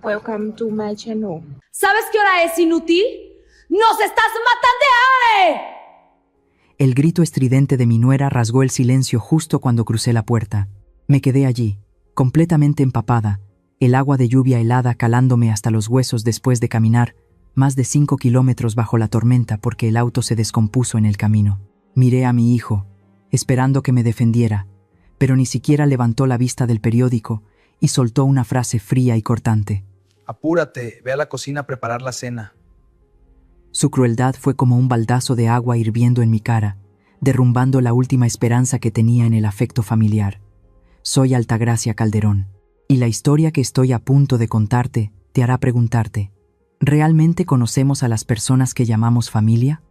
Welcome to my channel. ¿Sabes qué hora es, inútil? ¡Nos estás matando de hambre! El grito estridente de mi nuera rasgó el silencio justo cuando crucé la puerta. Me quedé allí, completamente empapada, el agua de lluvia helada calándome hasta los huesos después de caminar más de 5 kilómetros bajo la tormenta porque el auto se descompuso en el camino. Miré a mi hijo, esperando que me defendiera, pero ni siquiera levantó la vista del periódico y soltó una frase fría y cortante. Apúrate, ve a la cocina a preparar la cena. Su crueldad fue como un baldazo de agua hirviendo en mi cara, derrumbando la última esperanza que tenía en el afecto familiar. Soy Altagracia Calderón, y la historia que estoy a punto de contarte te hará preguntarte, ¿realmente conocemos a las personas que llamamos familia?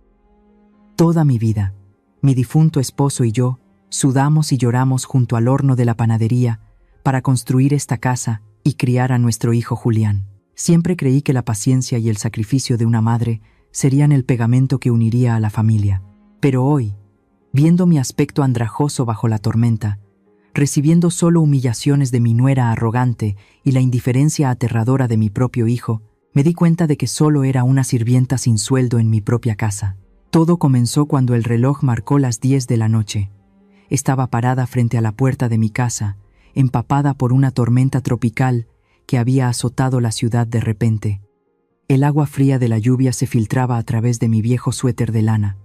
Toda mi vida, mi difunto esposo y yo sudamos y lloramos junto al horno de la panadería para construir esta casa y criar a nuestro hijo Julián. Siempre creí que la paciencia y el sacrificio de una madre serían el pegamento que uniría a la familia. Pero hoy, viendo mi aspecto andrajoso bajo la tormenta, recibiendo solo humillaciones de mi nuera arrogante y la indiferencia aterradora de mi propio hijo, me di cuenta de que solo era una sirvienta sin sueldo en mi propia casa. Todo comenzó cuando el reloj marcó las 10 de la noche. Estaba parada frente a la puerta de mi casa, empapada por una tormenta tropical que había azotado la ciudad de repente. El agua fría de la lluvia se filtraba a través de mi viejo suéter de lana,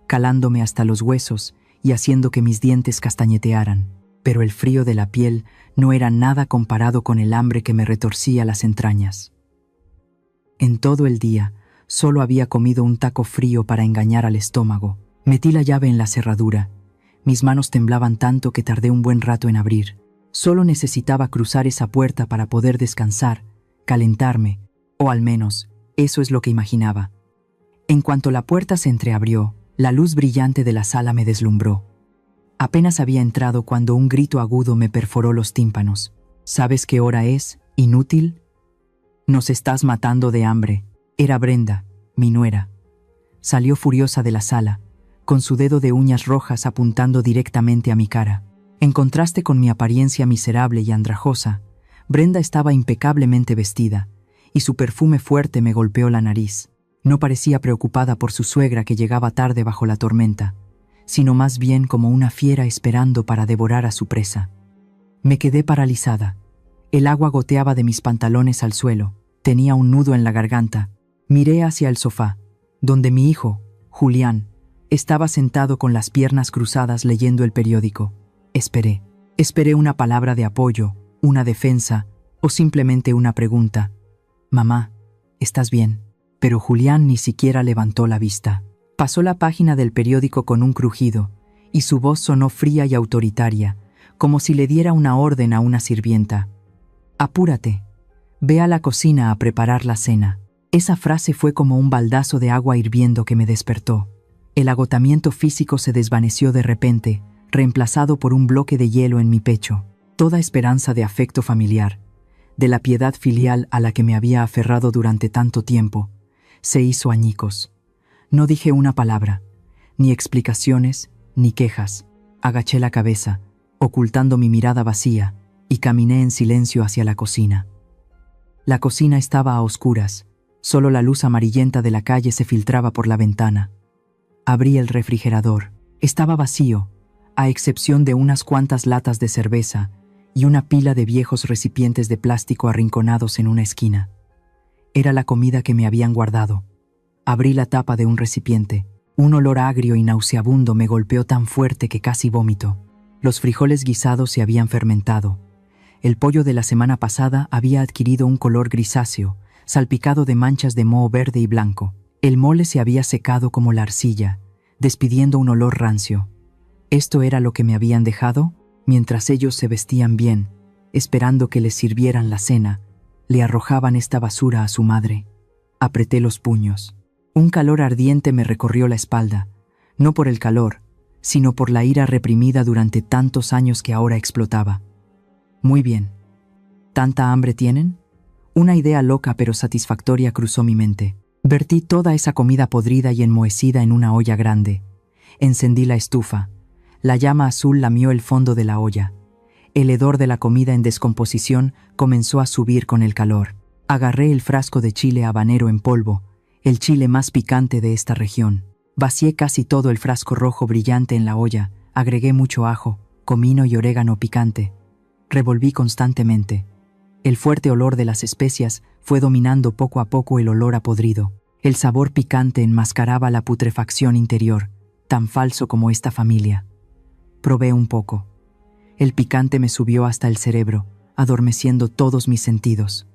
calándome hasta los huesos y haciendo que mis dientes castañetearan. Pero el frío de la piel no era nada comparado con el hambre que me retorcía las entrañas. En todo el día, solo había comido un taco frío para engañar al estómago. Metí la llave en la cerradura. Mis manos temblaban tanto que tardé un buen rato en abrir. Solo necesitaba cruzar esa puerta para poder descansar, calentarme, o al menos, eso es lo que imaginaba. En cuanto la puerta se entreabrió, la luz brillante de la sala me deslumbró. Apenas había entrado cuando un grito agudo me perforó los tímpanos. ¿Sabes qué hora es, inútil? Nos estás matando de hambre. Era Brenda, mi nuera. Salió furiosa de la sala, con su dedo de uñas rojas apuntando directamente a mi cara. En contraste con mi apariencia miserable y andrajosa, Brenda estaba impecablemente vestida, y su perfume fuerte me golpeó la nariz. No parecía preocupada por su suegra que llegaba tarde bajo la tormenta, sino más bien como una fiera esperando para devorar a su presa. Me quedé paralizada. El agua goteaba de mis pantalones al suelo. Tenía un nudo en la garganta. Miré hacia el sofá, donde mi hijo, Julián, estaba sentado con las piernas cruzadas leyendo el periódico. Esperé. Esperé una palabra de apoyo, una defensa o simplemente una pregunta. «Mamá, ¿estás bien?» Pero Julián ni siquiera levantó la vista. Pasó la página del periódico con un crujido, y su voz sonó fría y autoritaria, como si le diera una orden a una sirvienta. «Apúrate. Ve a la cocina a preparar la cena». Esa frase fue como un baldazo de agua hirviendo que me despertó. El agotamiento físico se desvaneció de repente, reemplazado por un bloque de hielo en mi pecho. Toda esperanza de afecto familiar, de la piedad filial a la que me había aferrado durante tanto tiempo, se hizo añicos. No dije una palabra, ni explicaciones, ni quejas. Agaché la cabeza, ocultando mi mirada vacía, y caminé en silencio hacia la cocina. La cocina estaba a oscuras, solo la luz amarillenta de la calle se filtraba por la ventana. Abrí el refrigerador. Estaba vacío, a excepción de unas cuantas latas de cerveza y una pila de viejos recipientes de plástico arrinconados en una esquina. Era la comida que me habían guardado. Abrí la tapa de un recipiente. Un olor agrio y nauseabundo me golpeó tan fuerte que casi vómito. Los frijoles guisados se habían fermentado. El pollo de la semana pasada había adquirido un color grisáceo, salpicado de manchas de moho verde y blanco. El mole se había secado como la arcilla, despidiendo un olor rancio. ¿Esto era lo que me habían dejado? Mientras ellos se vestían bien, esperando que les sirvieran la cena, le arrojaban esta basura a su madre. Apreté los puños. Un calor ardiente me recorrió la espalda, no por el calor, sino por la ira reprimida durante tantos años que ahora explotaba. Muy bien. ¿Tanta hambre tienen? Una idea loca pero satisfactoria cruzó mi mente. Vertí toda esa comida podrida y enmohecida en una olla grande. Encendí la estufa. La llama azul lamió el fondo de la olla. El hedor de la comida en descomposición comenzó a subir con el calor. Agarré el frasco de chile habanero en polvo, el chile más picante de esta región. Vacié casi todo el frasco rojo brillante en la olla, agregué mucho ajo, comino y orégano picante. Revolví constantemente. El fuerte olor de las especias fue dominando poco a poco el olor a podrido. El sabor picante enmascaraba la putrefacción interior, tan falso como esta familia. Probé un poco. El picante me subió hasta el cerebro, adormeciendo todos mis sentidos.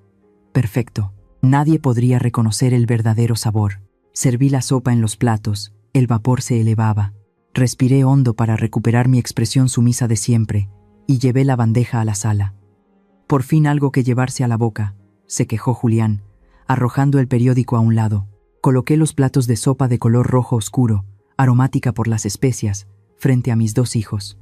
Perfecto. Nadie podría reconocer el verdadero sabor. Serví la sopa en los platos, el vapor se elevaba. Respiré hondo para recuperar mi expresión sumisa de siempre y llevé la bandeja a la sala. Por fin algo que llevarse a la boca, se quejó Julián, arrojando el periódico a un lado. Coloqué los platos de sopa de color rojo oscuro, aromática por las especias, frente a mis 2 hijos.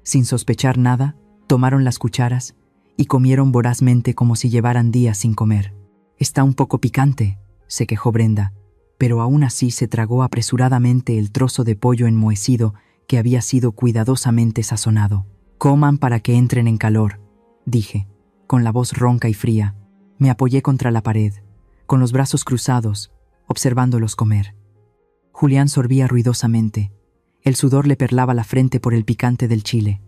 Sin sospechar nada, tomaron las cucharas y comieron vorazmente como si llevaran días sin comer. «Está un poco picante», se quejó Brenda, pero aún así se tragó apresuradamente el trozo de pollo enmohecido que había sido cuidadosamente sazonado. «Coman para que entren en calor», dije, con la voz ronca y fría. Me apoyé contra la pared, con los brazos cruzados, observándolos comer. Julián sorbía ruidosamente. El sudor le perlaba la frente por el picante del chile.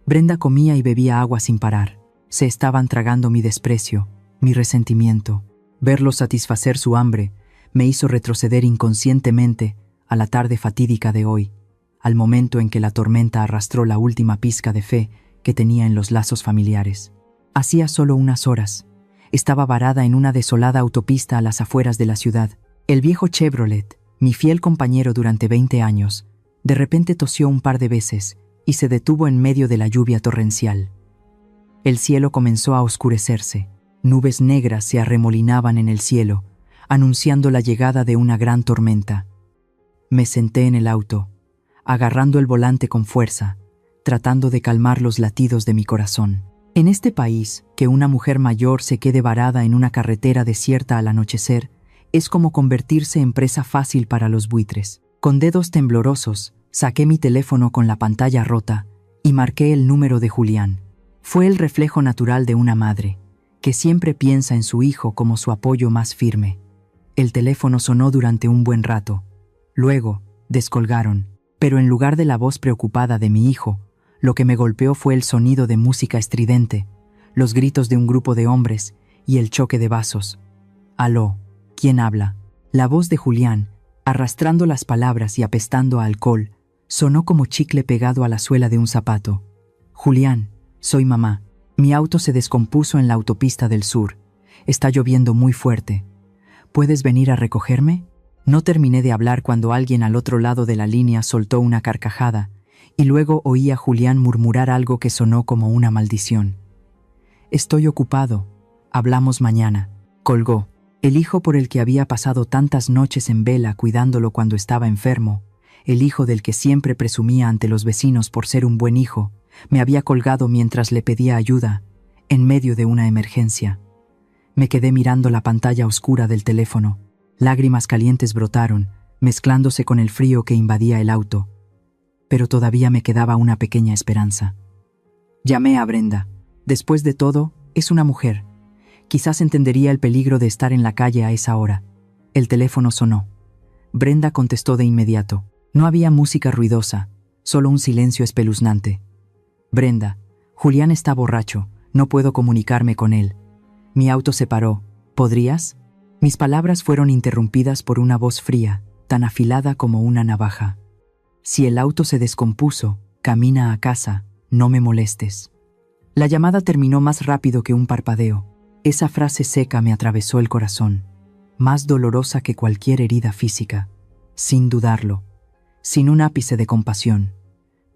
Brenda comía y bebía agua sin parar. Se estaban tragando mi desprecio, mi resentimiento. Verlos satisfacer su hambre me hizo retroceder inconscientemente a la tarde fatídica de hoy, al momento en que la tormenta arrastró la última pizca de fe que tenía en los lazos familiares. Hacía solo unas horas. Estaba varada en una desolada autopista a las afueras de la ciudad. El viejo Chevrolet, mi fiel compañero durante 20 años, de repente tosió un par de veces y se detuvo en medio de la lluvia torrencial. El cielo comenzó a oscurecerse. Nubes negras se arremolinaban en el cielo, anunciando la llegada de una gran tormenta. Me senté en el auto, agarrando el volante con fuerza, tratando de calmar los latidos de mi corazón. En este país, que una mujer mayor se quede varada en una carretera desierta al anochecer es como convertirse en presa fácil para los buitres. Con dedos temblorosos, saqué mi teléfono con la pantalla rota y marqué el número de Julián. Fue el reflejo natural de una madre, que siempre piensa en su hijo como su apoyo más firme. El teléfono sonó durante un buen rato. Luego, descolgaron, pero en lugar de la voz preocupada de mi hijo, lo que me golpeó fue el sonido de música estridente, los gritos de un grupo de hombres y el choque de vasos. «Aló, ¿quién habla?». La voz de Julián, arrastrando las palabras y apestando a alcohol, sonó como chicle pegado a la suela de un zapato. «Julián, soy mamá. Mi auto se descompuso en la autopista del sur. Está lloviendo muy fuerte. ¿Puedes venir a recogerme?». No terminé de hablar cuando alguien al otro lado de la línea soltó una carcajada, y luego oí a Julián murmurar algo que sonó como una maldición. «Estoy ocupado. Hablamos mañana». Colgó. El hijo por el que había pasado tantas noches en vela cuidándolo cuando estaba enfermo, el hijo del que siempre presumía ante los vecinos por ser un buen hijo, me había colgado mientras le pedía ayuda, en medio de una emergencia. Me quedé mirando la pantalla oscura del teléfono. Lágrimas calientes brotaron, mezclándose con el frío que invadía el auto. Pero todavía me quedaba una pequeña esperanza. Llamé a Brenda. Después de todo, es una mujer. Quizás entendería el peligro de estar en la calle a esa hora. El teléfono sonó. Brenda contestó de inmediato. No había música ruidosa, solo un silencio espeluznante. «Brenda, Julián está borracho, no puedo comunicarme con él. Mi auto se paró. ¿Podrías?». Mis palabras fueron interrumpidas por una voz fría, tan afilada como una navaja. «Si el auto se descompuso, camina a casa, no me molestes». La llamada terminó más rápido que un parpadeo. Esa frase seca me atravesó el corazón, más dolorosa que cualquier herida física. Sin dudarlo, sin un ápice de compasión.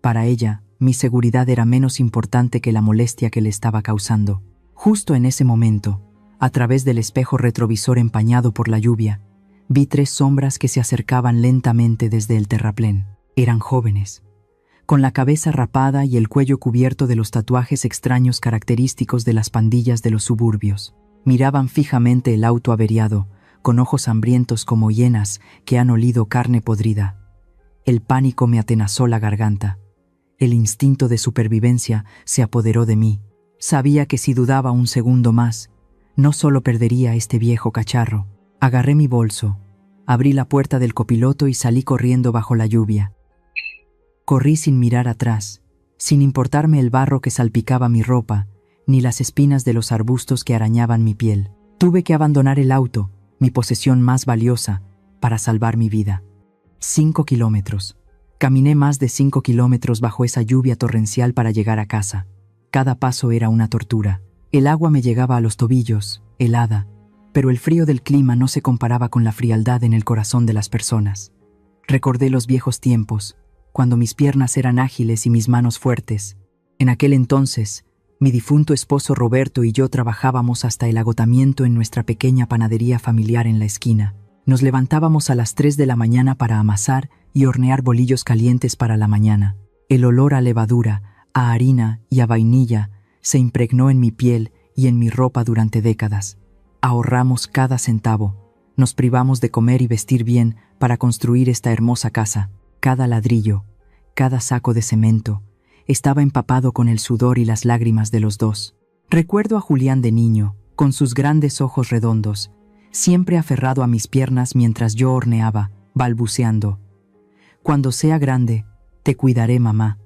Para ella, mi seguridad era menos importante que la molestia que le estaba causando. Justo en ese momento, a través del espejo retrovisor empañado por la lluvia, vi 3 sombras que se acercaban lentamente desde el terraplén. Eran jóvenes, con la cabeza rapada y el cuello cubierto de los tatuajes extraños característicos de las pandillas de los suburbios. Miraban fijamente el auto averiado, con ojos hambrientos como hienas que han olido carne podrida. El pánico me atenazó la garganta. El instinto de supervivencia se apoderó de mí. Sabía que si dudaba un segundo más, No solo perdería este viejo cacharro. Agarré mi bolso, abrí la puerta del copiloto y salí corriendo bajo la lluvia. Corrí sin mirar atrás, sin importarme el barro que salpicaba mi ropa, ni las espinas de los arbustos que arañaban mi piel. Tuve que abandonar el auto, mi posesión más valiosa, para salvar mi vida. 5 kilómetros. Caminé más de 5 kilómetros bajo esa lluvia torrencial para llegar a casa. Cada paso era una tortura. El agua me llegaba a los tobillos, helada, pero el frío del clima no se comparaba con la frialdad en el corazón de las personas. Recordé los viejos tiempos, cuando mis piernas eran ágiles y mis manos fuertes. En aquel entonces, mi difunto esposo Roberto y yo trabajábamos hasta el agotamiento en nuestra pequeña panadería familiar en la esquina. Nos levantábamos a las 3 de la mañana para amasar y hornear bolillos calientes para la mañana. El olor a levadura, a harina y a vainilla se impregnó en mi piel y en mi ropa durante décadas. Ahorramos cada centavo, nos privamos de comer y vestir bien para construir esta hermosa casa. Cada ladrillo, cada saco de cemento, estaba empapado con el sudor y las lágrimas de los dos. Recuerdo a Julián de niño, con sus grandes ojos redondos, siempre aferrado a mis piernas mientras yo horneaba, balbuceando: «Cuando sea grande, te cuidaré, mamá.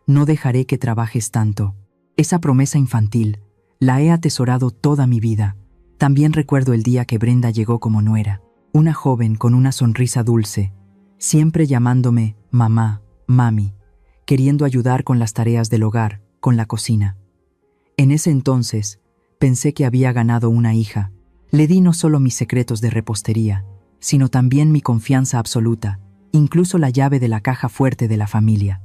No dejaré que trabajes tanto». Esa promesa infantil la he atesorado toda mi vida. También recuerdo el día que Brenda llegó como nuera, una joven con una sonrisa dulce, siempre llamándome mamá, mami, queriendo ayudar con las tareas del hogar, con la cocina. En ese entonces, pensé que había ganado una hija. Le di no solo mis secretos de repostería, sino también mi confianza absoluta, incluso la llave de la caja fuerte de la familia.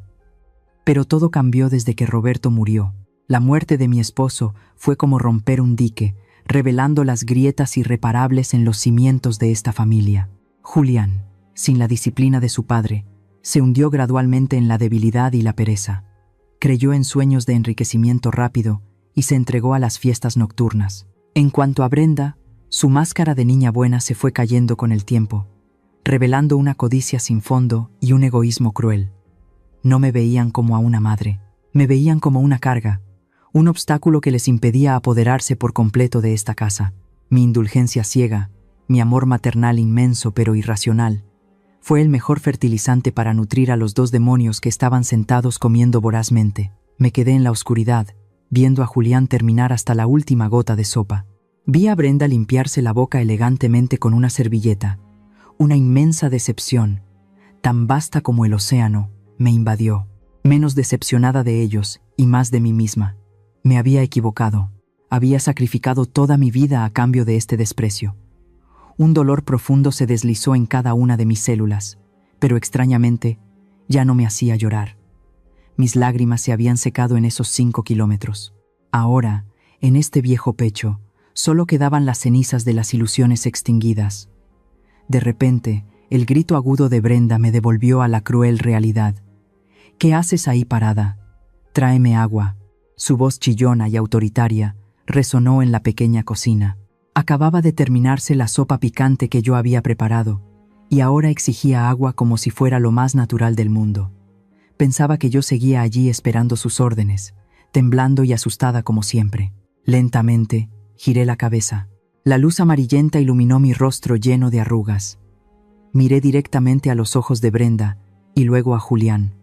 Pero todo cambió desde que Roberto murió. La muerte de mi esposo fue como romper un dique, revelando las grietas irreparables en los cimientos de esta familia. Julián, sin la disciplina de su padre, se hundió gradualmente en la debilidad y la pereza. Creyó en sueños de enriquecimiento rápido y se entregó a las fiestas nocturnas. En cuanto a Brenda, su máscara de niña buena se fue cayendo con el tiempo, revelando una codicia sin fondo y un egoísmo cruel. No me veían como a una madre, me veían como una carga, un obstáculo que les impedía apoderarse por completo de esta casa. Mi indulgencia ciega, mi amor maternal inmenso pero irracional, fue el mejor fertilizante para nutrir a los dos demonios que estaban sentados comiendo vorazmente. Me quedé en la oscuridad, viendo a Julián terminar hasta la última gota de sopa. Vi a Brenda limpiarse la boca elegantemente con una servilleta. Una inmensa decepción, tan vasta como el océano, me invadió. Menos decepcionada de ellos y más de mí misma. Me había equivocado. Había sacrificado toda mi vida a cambio de este desprecio. Un dolor profundo se deslizó en cada una de mis células, pero extrañamente ya no me hacía llorar. Mis lágrimas se habían secado en esos 5 kilómetros. Ahora, en este viejo pecho, solo quedaban las cenizas de las ilusiones extinguidas. De repente, el grito agudo de Brenda me devolvió a la cruel realidad. «¿Qué haces ahí parada? Tráeme agua». Su voz chillona y autoritaria resonó en la pequeña cocina. Acababa de terminarse la sopa picante que yo había preparado, y ahora exigía agua como si fuera lo más natural del mundo. Pensaba que yo seguía allí esperando sus órdenes, temblando y asustada como siempre. Lentamente, giré la cabeza. La luz amarillenta iluminó mi rostro lleno de arrugas. Miré directamente a los ojos de Brenda y luego a Julián.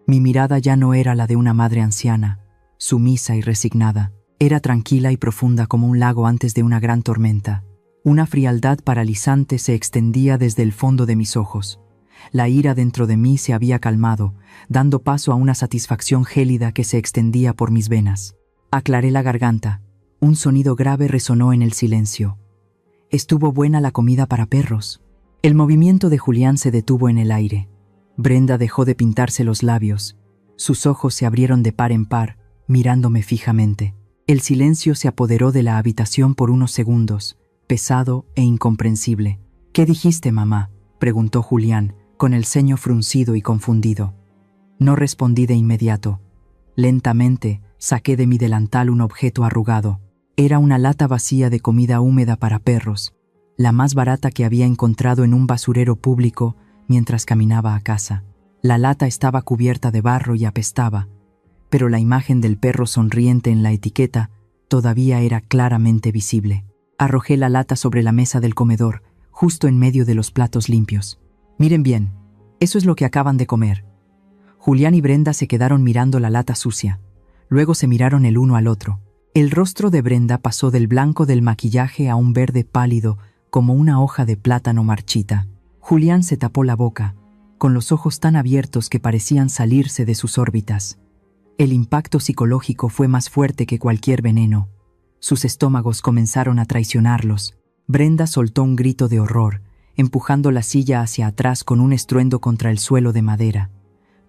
Mi mirada ya no era la de una madre anciana, sumisa y resignada. Era tranquila y profunda como un lago antes de una gran tormenta. Una frialdad paralizante se extendía desde el fondo de mis ojos. La ira dentro de mí se había calmado, dando paso a una satisfacción gélida que se extendía por mis venas. Aclaré la garganta. Un sonido grave resonó en el silencio. «¿Estuvo buena la comida para perros?» El movimiento de Julián se detuvo en el aire. Brenda dejó de pintarse los labios. Sus ojos se abrieron de par en par, mirándome fijamente. El silencio se apoderó de la habitación por unos segundos, pesado e incomprensible. «¿Qué dijiste, mamá?», preguntó Julián, con el ceño fruncido y confundido. No respondí de inmediato. Lentamente, saqué de mi delantal un objeto arrugado. Era una lata vacía de comida húmeda para perros, la más barata que había encontrado en un basurero público mientras caminaba a casa. La lata estaba cubierta de barro y apestaba, pero la imagen del perro sonriente en la etiqueta todavía era claramente visible. Arrojé la lata sobre la mesa del comedor, justo en medio de los platos limpios. Miren bien, eso es lo que acaban de comer. Julián y Brenda se quedaron mirando la lata sucia. Luego se miraron el uno al otro. El rostro de Brenda pasó del blanco del maquillaje a un verde pálido, como una hoja de plátano marchita. Julián se tapó la boca, con los ojos tan abiertos que parecían salirse de sus órbitas. El impacto psicológico fue más fuerte que cualquier veneno. Sus estómagos comenzaron a traicionarlos. Brenda soltó un grito de horror, empujando la silla hacia atrás con un estruendo contra el suelo de madera.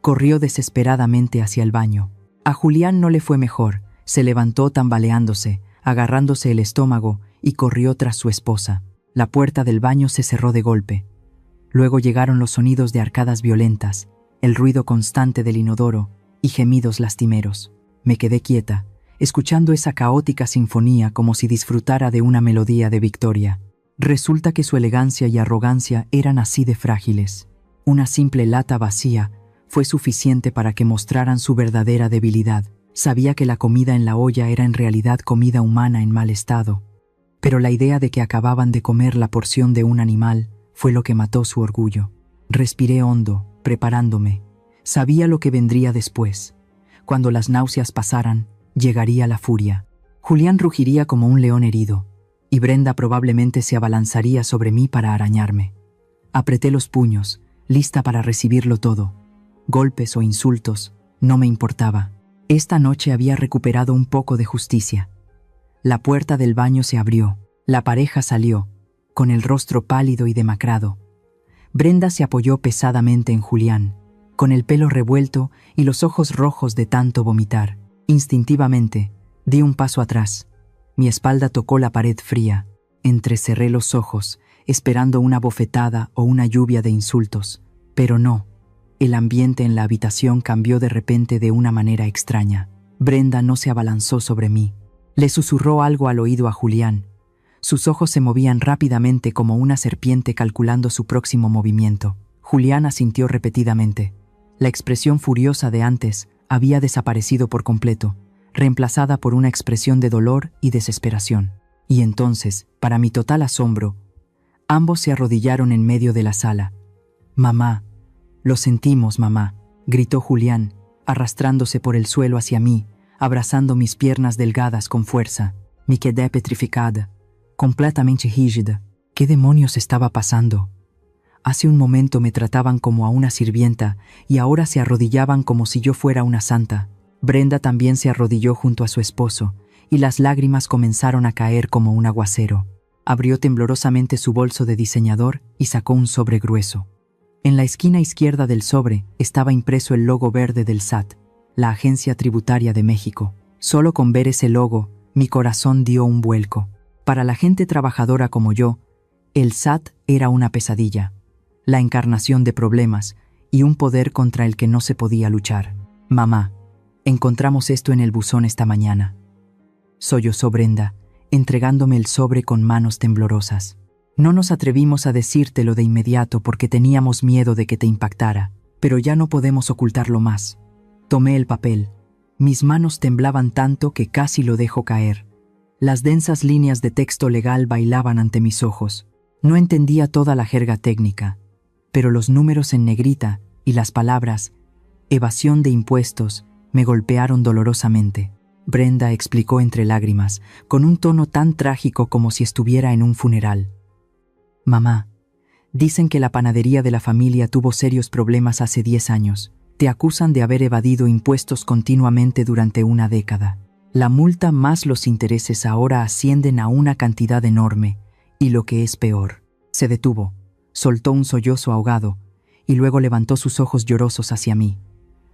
Corrió desesperadamente hacia el baño. A Julián no le fue mejor. Se levantó tambaleándose, agarrándose el estómago, y corrió tras su esposa. La puerta del baño se cerró de golpe. Luego llegaron los sonidos de arcadas violentas, el ruido constante del inodoro y gemidos lastimeros. Me quedé quieta, escuchando esa caótica sinfonía como si disfrutara de una melodía de victoria. Resulta que su elegancia y arrogancia eran así de frágiles. Una simple lata vacía fue suficiente para que mostraran su verdadera debilidad. Sabía que la comida en la olla era en realidad comida humana en mal estado, pero la idea de que acababan de comer la porción de un animal fue lo que mató su orgullo. Respiré hondo, preparándome. Sabía lo que vendría después. Cuando las náuseas pasaran, llegaría la furia. Julián rugiría como un león herido, y Brenda probablemente se abalanzaría sobre mí para arañarme. Apreté los puños, lista para recibirlo todo. Golpes o insultos, no me importaba. Esta noche había recuperado un poco de justicia. La puerta del baño se abrió. La pareja salió, con el rostro pálido y demacrado. Brenda se apoyó pesadamente en Julián, con el pelo revuelto y los ojos rojos de tanto vomitar. Instintivamente, di un paso atrás. Mi espalda tocó la pared fría. Entrecerré los ojos, esperando una bofetada o una lluvia de insultos. Pero no. El ambiente en la habitación cambió de repente de una manera extraña. Brenda no se abalanzó sobre mí. Le susurró algo al oído a Julián. Sus ojos se movían rápidamente como una serpiente calculando su próximo movimiento. Julián asintió repetidamente. La expresión furiosa de antes había desaparecido por completo, reemplazada por una expresión de dolor y desesperación. Y entonces, para mi total asombro, ambos se arrodillaron en medio de la sala. «Mamá, lo sentimos, mamá», gritó Julián, arrastrándose por el suelo hacia mí, abrazando mis piernas delgadas con fuerza. Me quedé petrificada, completamente rígida. ¿Qué demonios estaba pasando? Hace un momento me trataban como a una sirvienta y ahora se arrodillaban como si yo fuera una santa. Brenda también se arrodilló junto a su esposo y las lágrimas comenzaron a caer como un aguacero. Abrió temblorosamente su bolso de diseñador y sacó un sobre grueso. En la esquina izquierda del sobre estaba impreso el logo verde del SAT, la Agencia Tributaria de México. Solo con ver ese logo, mi corazón dio un vuelco. Para la gente trabajadora como yo, el SAT era una pesadilla, la encarnación de problemas y un poder contra el que no se podía luchar. «Mamá, encontramos esto en el buzón esta mañana», sollozó Brenda, entregándome el sobre con manos temblorosas. «No nos atrevimos a decírtelo de inmediato porque teníamos miedo de que te impactara, pero ya no podemos ocultarlo más». Tomé el papel. Mis manos temblaban tanto que casi lo dejo caer. Las densas líneas de texto legal bailaban ante mis ojos. No entendía toda la jerga técnica, pero los números en negrita y las palabras «evasión de impuestos» me golpearon dolorosamente. Brenda explicó entre lágrimas, con un tono tan trágico como si estuviera en un funeral. «Mamá, dicen que la panadería de la familia tuvo serios problemas hace 10 años. Te acusan de haber evadido impuestos continuamente durante una década. La multa más los intereses ahora ascienden a una cantidad enorme, y lo que es peor». Se detuvo, soltó un sollozo ahogado, y luego levantó sus ojos llorosos hacia mí.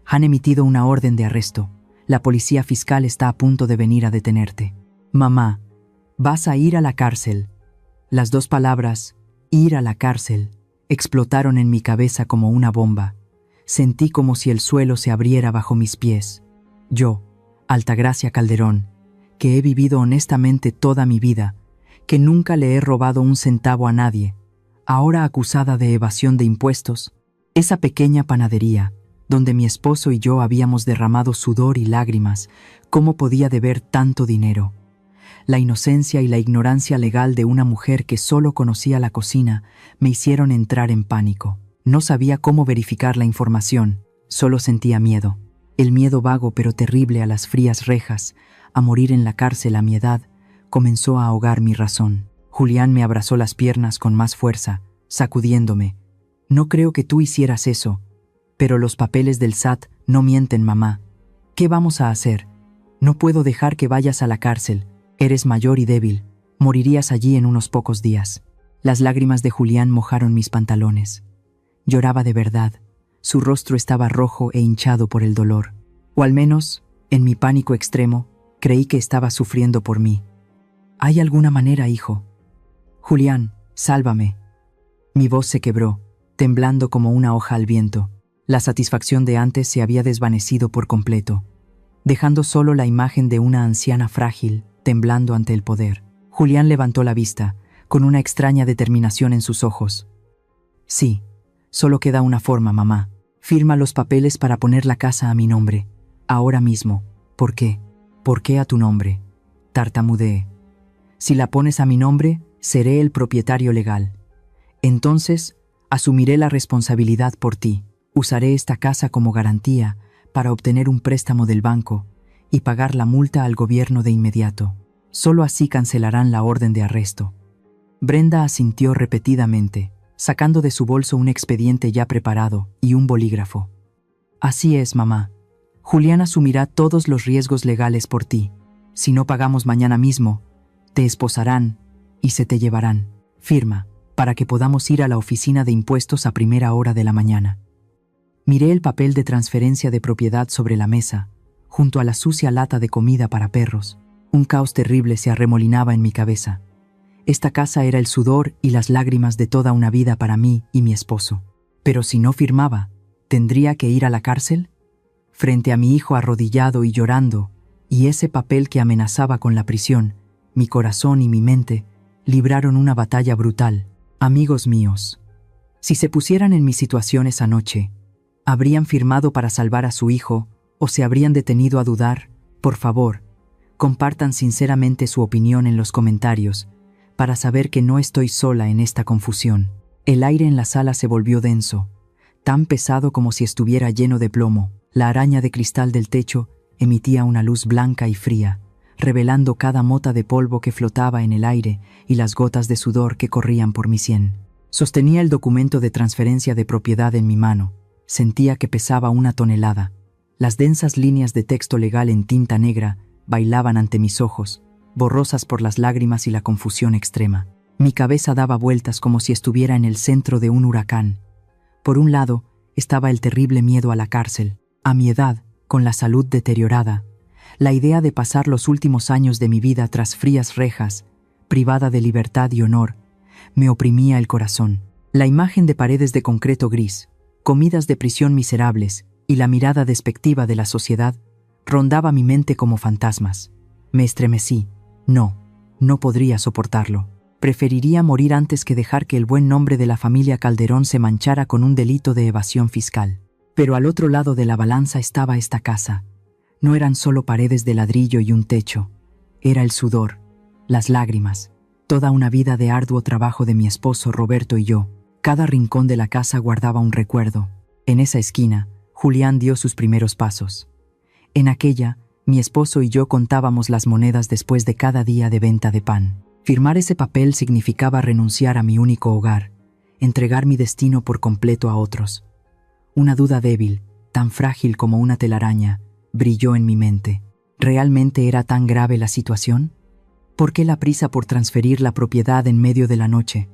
«Han emitido una orden de arresto. La policía fiscal está a punto de venir a detenerte. Mamá, vas a ir a la cárcel». Las dos palabras, «ir a la cárcel», explotaron en mi cabeza como una bomba. Sentí como si el suelo se abriera bajo mis pies. Yo, Altagracia Calderón, que he vivido honestamente toda mi vida, que nunca le he robado un centavo a nadie, ahora acusada de evasión de impuestos. Esa pequeña panadería, donde mi esposo y yo habíamos derramado sudor y lágrimas, ¿cómo podía deber tanto dinero? La inocencia y la ignorancia legal de una mujer que solo conocía la cocina me hicieron entrar en pánico. No sabía cómo verificar la información, solo sentía miedo. El miedo vago pero terrible a las frías rejas, a morir en la cárcel a mi edad, comenzó a ahogar mi razón. Julián me abrazó las piernas con más fuerza, sacudiéndome. No creo que tú hicieras eso, pero los papeles del SAT no mienten, mamá. ¿Qué vamos a hacer? No puedo dejar que vayas a la cárcel. Eres mayor y débil. Morirías allí en unos pocos días. Las lágrimas de Julián mojaron mis pantalones. Lloraba de verdad. Su rostro estaba rojo e hinchado por el dolor. O al menos, en mi pánico extremo, creí que estaba sufriendo por mí. ¿Hay alguna manera, hijo? Julián, sálvame. Mi voz se quebró, temblando como una hoja al viento. La satisfacción de antes se había desvanecido por completo, dejando solo la imagen de una anciana frágil, temblando ante el poder. Julián levantó la vista, con una extraña determinación en sus ojos. Sí, solo queda una forma, mamá. Firma los papeles para poner la casa a mi nombre. Ahora mismo. ¿Por qué? ¿Por qué a tu nombre? Tartamudeé. Si la pones a mi nombre, seré el propietario legal. Entonces, asumiré la responsabilidad por ti. Usaré esta casa como garantía para obtener un préstamo del banco y pagar la multa al gobierno de inmediato. Solo así cancelarán la orden de arresto. Brenda asintió repetidamente, sacando de su bolso un expediente ya preparado y un bolígrafo. Así es, mamá. Julián asumirá todos los riesgos legales por ti. Si no pagamos mañana mismo, te esposarán y se te llevarán. Firma, para que podamos ir a la oficina de impuestos a primera hora de la mañana. Miré el papel de transferencia de propiedad sobre la mesa, junto a la sucia lata de comida para perros. Un caos terrible se arremolinaba en mi cabeza. Esta casa era el sudor y las lágrimas de toda una vida para mí y mi esposo. Pero si no firmaba, ¿tendría que ir a la cárcel? Frente a mi hijo arrodillado y llorando, y ese papel que amenazaba con la prisión, mi corazón y mi mente libraron una batalla brutal. Amigos míos, si se pusieran en mi situación esa noche, ¿habrían firmado para salvar a su hijo o se habrían detenido a dudar? Por favor, compartan sinceramente su opinión en los comentarios para saber que no estoy sola en esta confusión. El aire en la sala se volvió denso, tan pesado como si estuviera lleno de plomo. La araña de cristal del techo emitía una luz blanca y fría, revelando cada mota de polvo que flotaba en el aire y las gotas de sudor que corrían por mi sien. Sostenía el documento de transferencia de propiedad en mi mano. Sentía que pesaba 1 tonelada. Las densas líneas de texto legal en tinta negra bailaban ante mis ojos, borrosas por las lágrimas y la confusión extrema. Mi cabeza daba vueltas como si estuviera en el centro de un huracán. Por un lado, estaba el terrible miedo a la cárcel. A mi edad, con la salud deteriorada, la idea de pasar los últimos años de mi vida tras frías rejas, privada de libertad y honor, me oprimía el corazón. La imagen de paredes de concreto gris, comidas de prisión miserables y la mirada despectiva de la sociedad rondaba mi mente como fantasmas. Me estremecí. No podría soportarlo. Preferiría morir antes que dejar que el buen nombre de la familia Calderón se manchara con un delito de evasión fiscal. Pero al otro lado de la balanza estaba esta casa. No eran solo paredes de ladrillo y un techo. Era el sudor, las lágrimas, toda una vida de arduo trabajo de mi esposo Roberto y yo. Cada rincón de la casa guardaba un recuerdo. En esa esquina, Julián dio sus primeros pasos. En aquella, mi esposo y yo contábamos las monedas después de cada día de venta de pan. Firmar ese papel significaba renunciar a mi único hogar, entregar mi destino por completo a otros. Una duda débil, tan frágil como una telaraña, brilló en mi mente. ¿Realmente era tan grave la situación? ¿Por qué la prisa por transferir la propiedad en medio de la noche?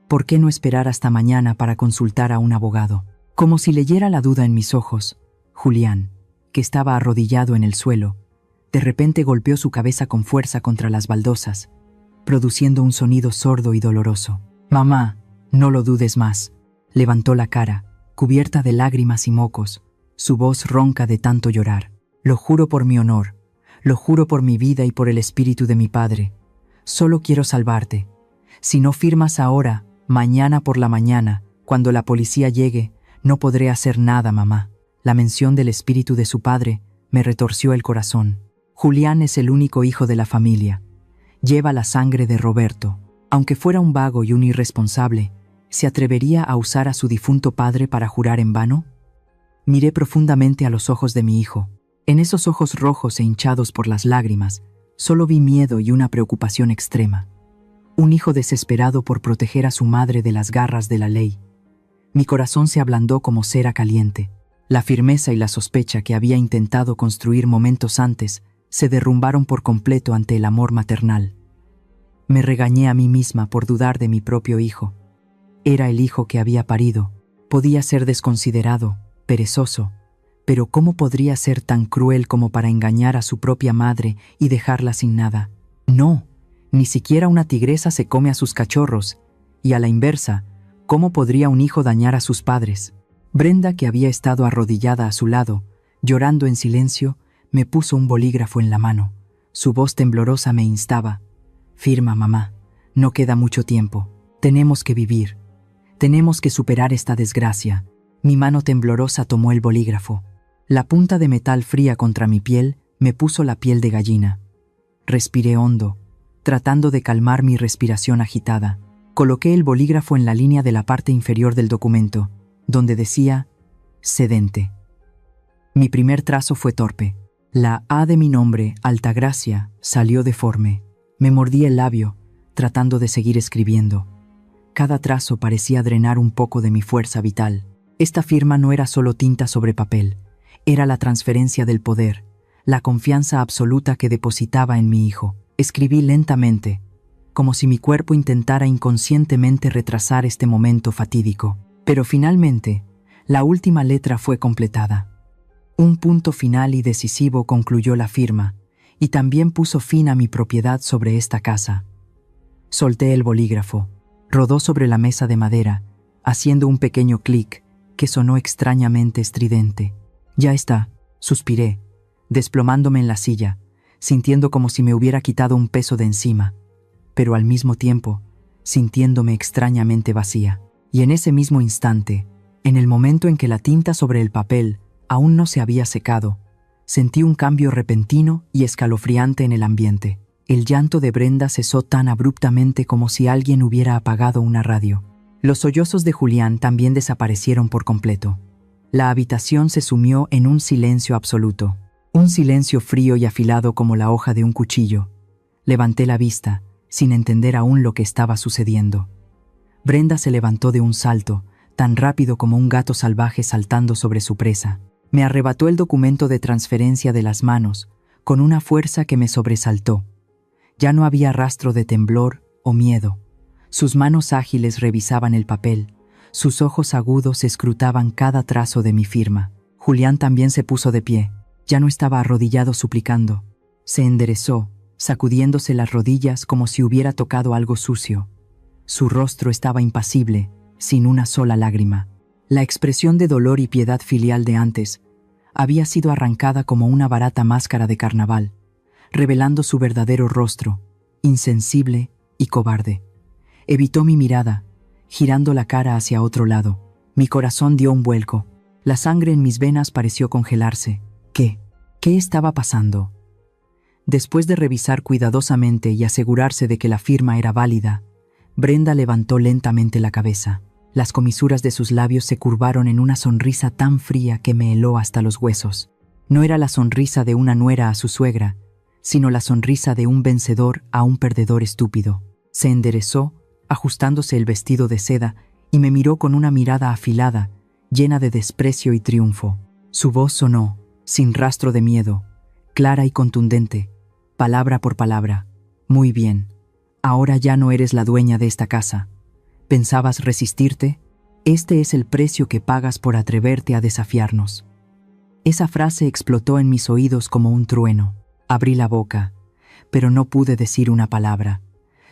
¿Por qué no esperar hasta mañana para consultar a un abogado? Como si leyera la duda en mis ojos, Julián, que estaba arrodillado en el suelo, de repente golpeó su cabeza con fuerza contra las baldosas, produciendo un sonido sordo y doloroso. «Mamá, no lo dudes más». Levantó la cara, cubierta de lágrimas y mocos, su voz ronca de tanto llorar. «Lo juro por mi honor, lo juro por mi vida y por el espíritu de mi padre. Solo quiero salvarte. Si no firmas ahora, mañana por la mañana, cuando la policía llegue, no podré hacer nada, mamá». La mención del espíritu de su padre me retorció el corazón. Julián es el único hijo de la familia, Lleva la sangre de Roberto. Aunque fuera un vago y un irresponsable, ¿se atrevería a usar a su difunto padre para jurar en vano? Miré profundamente a los ojos de mi hijo. En esos ojos rojos e hinchados por las lágrimas, solo vi miedo y una preocupación extrema. Un hijo desesperado por proteger a su madre de las garras de la ley. Mi corazón se ablandó como cera caliente. La firmeza y la sospecha que había intentado construir momentos antes se derrumbaron por completo ante el amor maternal. Me regañé a mí misma por dudar de mi propio hijo. Era el hijo que había parido. Podía ser desconsiderado, perezoso, pero ¿cómo podría ser tan cruel como para engañar a su propia madre y dejarla sin nada? No, ni siquiera una tigresa se come a sus cachorros, y a la inversa, ¿cómo podría un hijo dañar a sus padres? Brenda, que había estado arrodillada a su lado, llorando en silencio, me puso un bolígrafo en la mano. Su voz temblorosa me instaba: «Firma, mamá, no queda mucho tiempo. Tenemos que vivir. Tenemos que superar esta desgracia». Mi mano temblorosa tomó el bolígrafo. La punta de metal fría contra mi piel me puso la piel de gallina. Respiré hondo, tratando de calmar mi respiración agitada. Coloqué el bolígrafo en la línea de la parte inferior del documento, donde decía «Cedente». Mi primer trazo fue torpe. La A de mi nombre, Altagracia, salió deforme. Me mordí el labio, tratando de seguir escribiendo. Cada trazo parecía drenar un poco de mi fuerza vital. Esta firma no era solo tinta sobre papel, era la transferencia del poder, la confianza absoluta que depositaba en mi hijo. Escribí lentamente, como si mi cuerpo intentara inconscientemente retrasar este momento fatídico. Pero finalmente, la última letra fue completada. Un punto final y decisivo concluyó la firma, y también puso fin a mi propiedad sobre esta casa. Solté el bolígrafo, rodó sobre la mesa de madera, haciendo un pequeño clic que sonó extrañamente estridente. «Ya está», suspiré, desplomándome en la silla, sintiendo como si me hubiera quitado un peso de encima, pero al mismo tiempo, sintiéndome extrañamente vacía. Y en ese mismo instante, en el momento en que la tinta sobre el papel aún no se había secado, sentí un cambio repentino y escalofriante en el ambiente. El llanto de Brenda cesó tan abruptamente como si alguien hubiera apagado una radio. Los sollozos de Julián también desaparecieron por completo. La habitación se sumió en un silencio absoluto, un silencio frío y afilado como la hoja de un cuchillo. Levanté la vista, sin entender aún lo que estaba sucediendo. Brenda se levantó de un salto, tan rápido como un gato salvaje saltando sobre su presa. Me arrebató el documento de transferencia de las manos, con una fuerza que me sobresaltó. Ya no había rastro de temblor o miedo. Sus manos ágiles revisaban el papel, sus ojos agudos escrutaban cada trazo de mi firma. Julián también se puso de pie. Ya no estaba arrodillado suplicando. Se enderezó, sacudiéndose las rodillas como si hubiera tocado algo sucio. Su rostro estaba impasible, sin una sola lágrima. La expresión de dolor y piedad filial de antes había sido arrancada como una barata máscara de carnaval, revelando su verdadero rostro, insensible y cobarde. Evitó mi mirada, girando la cara hacia otro lado. Mi corazón dio un vuelco. La sangre en mis venas pareció congelarse. ¿Qué estaba pasando? Después de revisar cuidadosamente y asegurarse de que la firma era válida, Brenda levantó lentamente la cabeza. Las comisuras de sus labios se curvaron en una sonrisa tan fría que me heló hasta los huesos. No era la sonrisa de una nuera a su suegra, sino la sonrisa de un vencedor a un perdedor estúpido. Se enderezó, ajustándose el vestido de seda, y me miró con una mirada afilada, llena de desprecio y triunfo. Su voz sonó, sin rastro de miedo, clara y contundente, palabra por palabra. «Muy bien, ahora ya no eres la dueña de esta casa. ¿Pensabas resistirte? Este es el precio que pagas por atreverte a desafiarnos». Esa frase explotó en mis oídos como un trueno. Abrí la boca, pero no pude decir una palabra.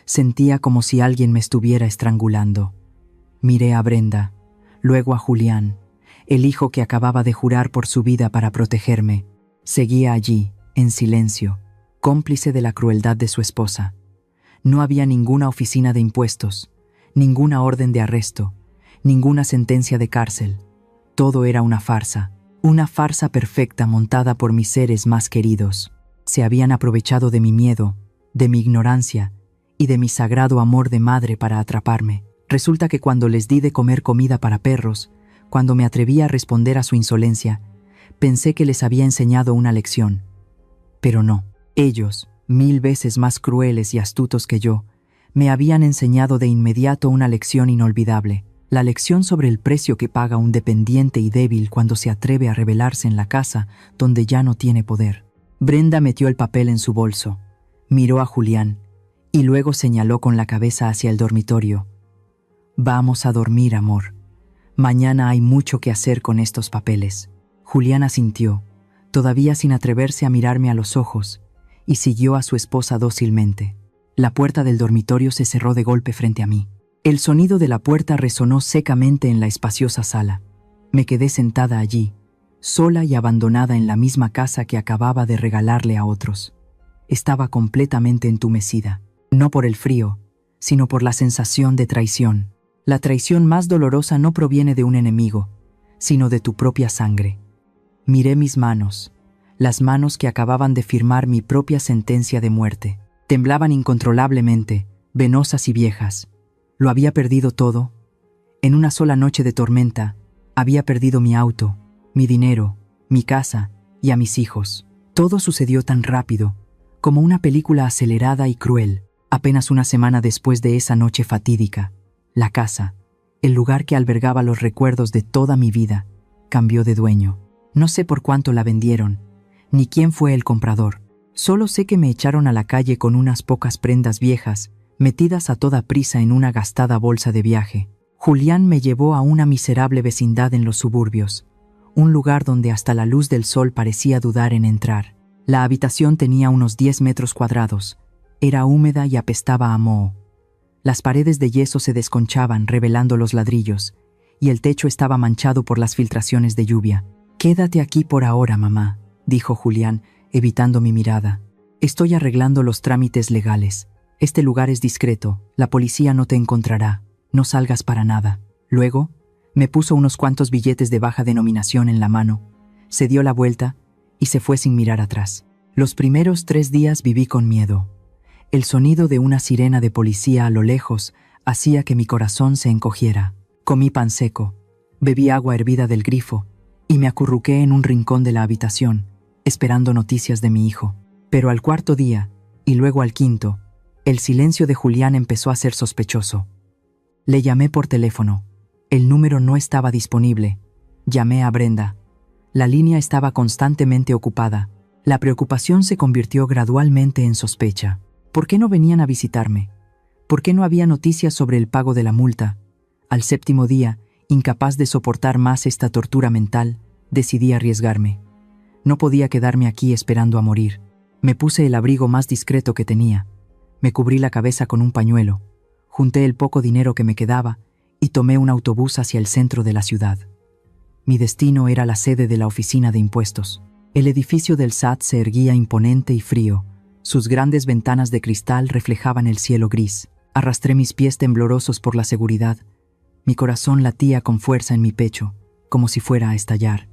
Sentía como si alguien me estuviera estrangulando. Miré a Brenda, luego a Julián, el hijo que acababa de jurar por su vida para protegerme. Seguía allí, en silencio, cómplice de la crueldad de su esposa. No había ninguna oficina de impuestos, ninguna orden de arresto, ninguna sentencia de cárcel. Todo era una farsa perfecta montada por mis seres más queridos. Se habían aprovechado de mi miedo, de mi ignorancia y de mi sagrado amor de madre para atraparme. Resulta que cuando les di de comer comida para perros, cuando me atreví a responder a su insolencia, pensé que les había enseñado una lección. Pero no, ellos, 1000 veces más crueles y astutos que yo, me habían enseñado de inmediato una lección inolvidable, la lección sobre el precio que paga un dependiente y débil cuando se atreve a rebelarse en la casa donde ya no tiene poder. Brenda metió el papel en su bolso, miró a Julián y luego señaló con la cabeza hacia el dormitorio. Vamos a dormir, amor. Mañana hay mucho que hacer con estos papeles. Julián asintió, todavía sin atreverse a mirarme a los ojos, y siguió a su esposa dócilmente. La puerta del dormitorio se cerró de golpe frente a mí. El sonido de la puerta resonó secamente en la espaciosa sala. Me quedé sentada allí, sola y abandonada en la misma casa que acababa de regalarle a otros. Estaba completamente entumecida, no por el frío, sino por la sensación de traición. La traición más dolorosa no proviene de un enemigo, sino de tu propia sangre. Miré mis manos, las manos que acababan de firmar mi propia sentencia de muerte. Temblaban incontrolablemente, venosas y viejas. Lo había perdido todo. En una sola noche de tormenta, había perdido mi auto, mi dinero, mi casa y a mis hijos. Todo sucedió tan rápido, como una película acelerada y cruel. Apenas una semana después de esa noche fatídica, la casa, el lugar que albergaba los recuerdos de toda mi vida, cambió de dueño. No sé por cuánto la vendieron, ni quién fue el comprador. Solo sé que me echaron a la calle con unas pocas prendas viejas, metidas a toda prisa en una gastada bolsa de viaje. Julián me llevó a una miserable vecindad en los suburbios, un lugar donde hasta la luz del sol parecía dudar en entrar. La habitación tenía unos 10 metros cuadrados, era húmeda y apestaba a moho. Las paredes de yeso se desconchaban revelando los ladrillos, y el techo estaba manchado por las filtraciones de lluvia. «Quédate aquí por ahora, mamá», dijo Julián, evitando mi mirada. «Estoy arreglando los trámites legales. Este lugar es discreto, la policía no te encontrará. No salgas para nada». Luego, me puso unos cuantos billetes de baja denominación en la mano, se dio la vuelta y se fue sin mirar atrás. Los primeros 3 días viví con miedo. El sonido de una sirena de policía a lo lejos hacía que mi corazón se encogiera. Comí pan seco, bebí agua hervida del grifo y me acurruqué en un rincón de la habitación, esperando noticias de mi hijo. Pero al 4.º día, y luego al 5.º, el silencio de Julián empezó a ser sospechoso. Le llamé por teléfono. El número no estaba disponible. Llamé a Brenda. La línea estaba constantemente ocupada. La preocupación se convirtió gradualmente en sospecha. ¿Por qué no venían a visitarme? ¿Por qué no había noticias sobre el pago de la multa? Al 7.º día, incapaz de soportar más esta tortura mental, decidí arriesgarme. No podía quedarme aquí esperando a morir. Me puse el abrigo más discreto que tenía. Me cubrí la cabeza con un pañuelo. Junté el poco dinero que me quedaba y tomé un autobús hacia el centro de la ciudad. Mi destino era la sede de la oficina de impuestos. El edificio del SAT se erguía imponente y frío. Sus grandes ventanas de cristal reflejaban el cielo gris. Arrastré mis pies temblorosos por la seguridad. Mi corazón latía con fuerza en mi pecho, como si fuera a estallar.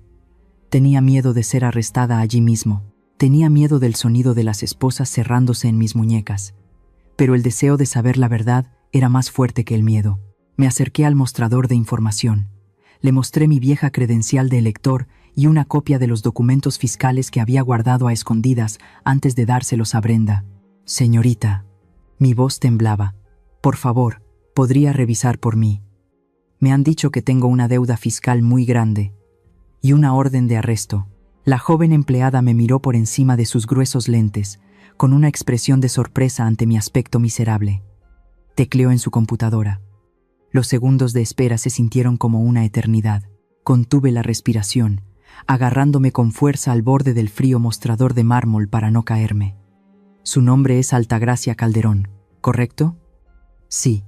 Tenía miedo de ser arrestada allí mismo. Tenía miedo del sonido de las esposas cerrándose en mis muñecas. Pero el deseo de saber la verdad era más fuerte que el miedo. Me acerqué al mostrador de información. Le mostré mi vieja credencial de elector y una copia de los documentos fiscales que había guardado a escondidas antes de dárselos a Brenda. «Señorita», mi voz temblaba, «por favor, ¿podría revisar por mí? Me han dicho que tengo una deuda fiscal muy grande y una orden de arresto». La joven empleada me miró por encima de sus gruesos lentes, con una expresión de sorpresa ante mi aspecto miserable. Tecleó en su computadora. Los segundos de espera se sintieron como una eternidad. Contuve la respiración, agarrándome con fuerza al borde del frío mostrador de mármol para no caerme. «Su nombre es Altagracia Calderón, ¿correcto?» «Sí,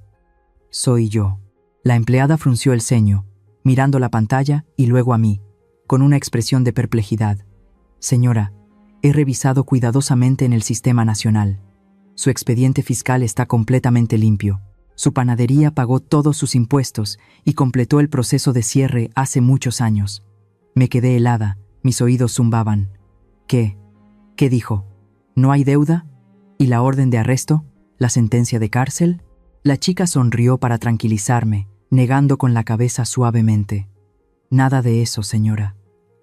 soy yo». La empleada frunció el ceño, mirando la pantalla y luego a mí, con una expresión de perplejidad. «Señora, he revisado cuidadosamente en el sistema nacional. Su expediente fiscal está completamente limpio. Su panadería pagó todos sus impuestos y completó el proceso de cierre hace muchos años». Me quedé helada, mis oídos zumbaban. ¿Qué? ¿Qué dijo? ¿No hay deuda? ¿Y la orden de arresto? ¿La sentencia de cárcel? La chica sonrió para tranquilizarme, negando con la cabeza suavemente. Nada de eso, señora.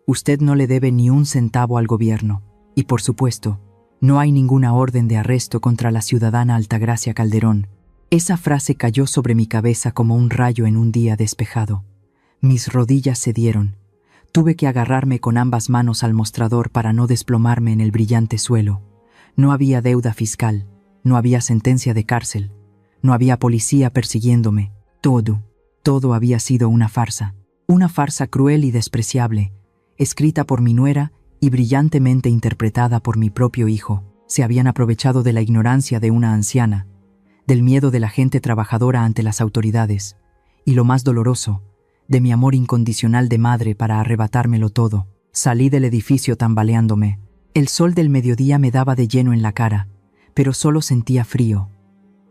Usted no le debe ni un centavo al gobierno. Y por supuesto, no hay ninguna orden de arresto contra la ciudadana Altagracia Calderón. Esa frase cayó sobre mi cabeza como un rayo en un día despejado. Mis rodillas cedieron. Tuve que agarrarme con ambas manos al mostrador para no desplomarme en el brillante suelo. No había deuda fiscal, no había sentencia de cárcel, no había policía persiguiéndome. Todo había sido una farsa cruel y despreciable, escrita por mi nuera y brillantemente interpretada por mi propio hijo. Se habían aprovechado de la ignorancia de una anciana, del miedo de la gente trabajadora ante las autoridades, y lo más doloroso, de mi amor incondicional de madre para arrebatármelo todo. Salí del edificio tambaleándome. El sol del mediodía me daba de lleno en la cara, pero solo sentía frío,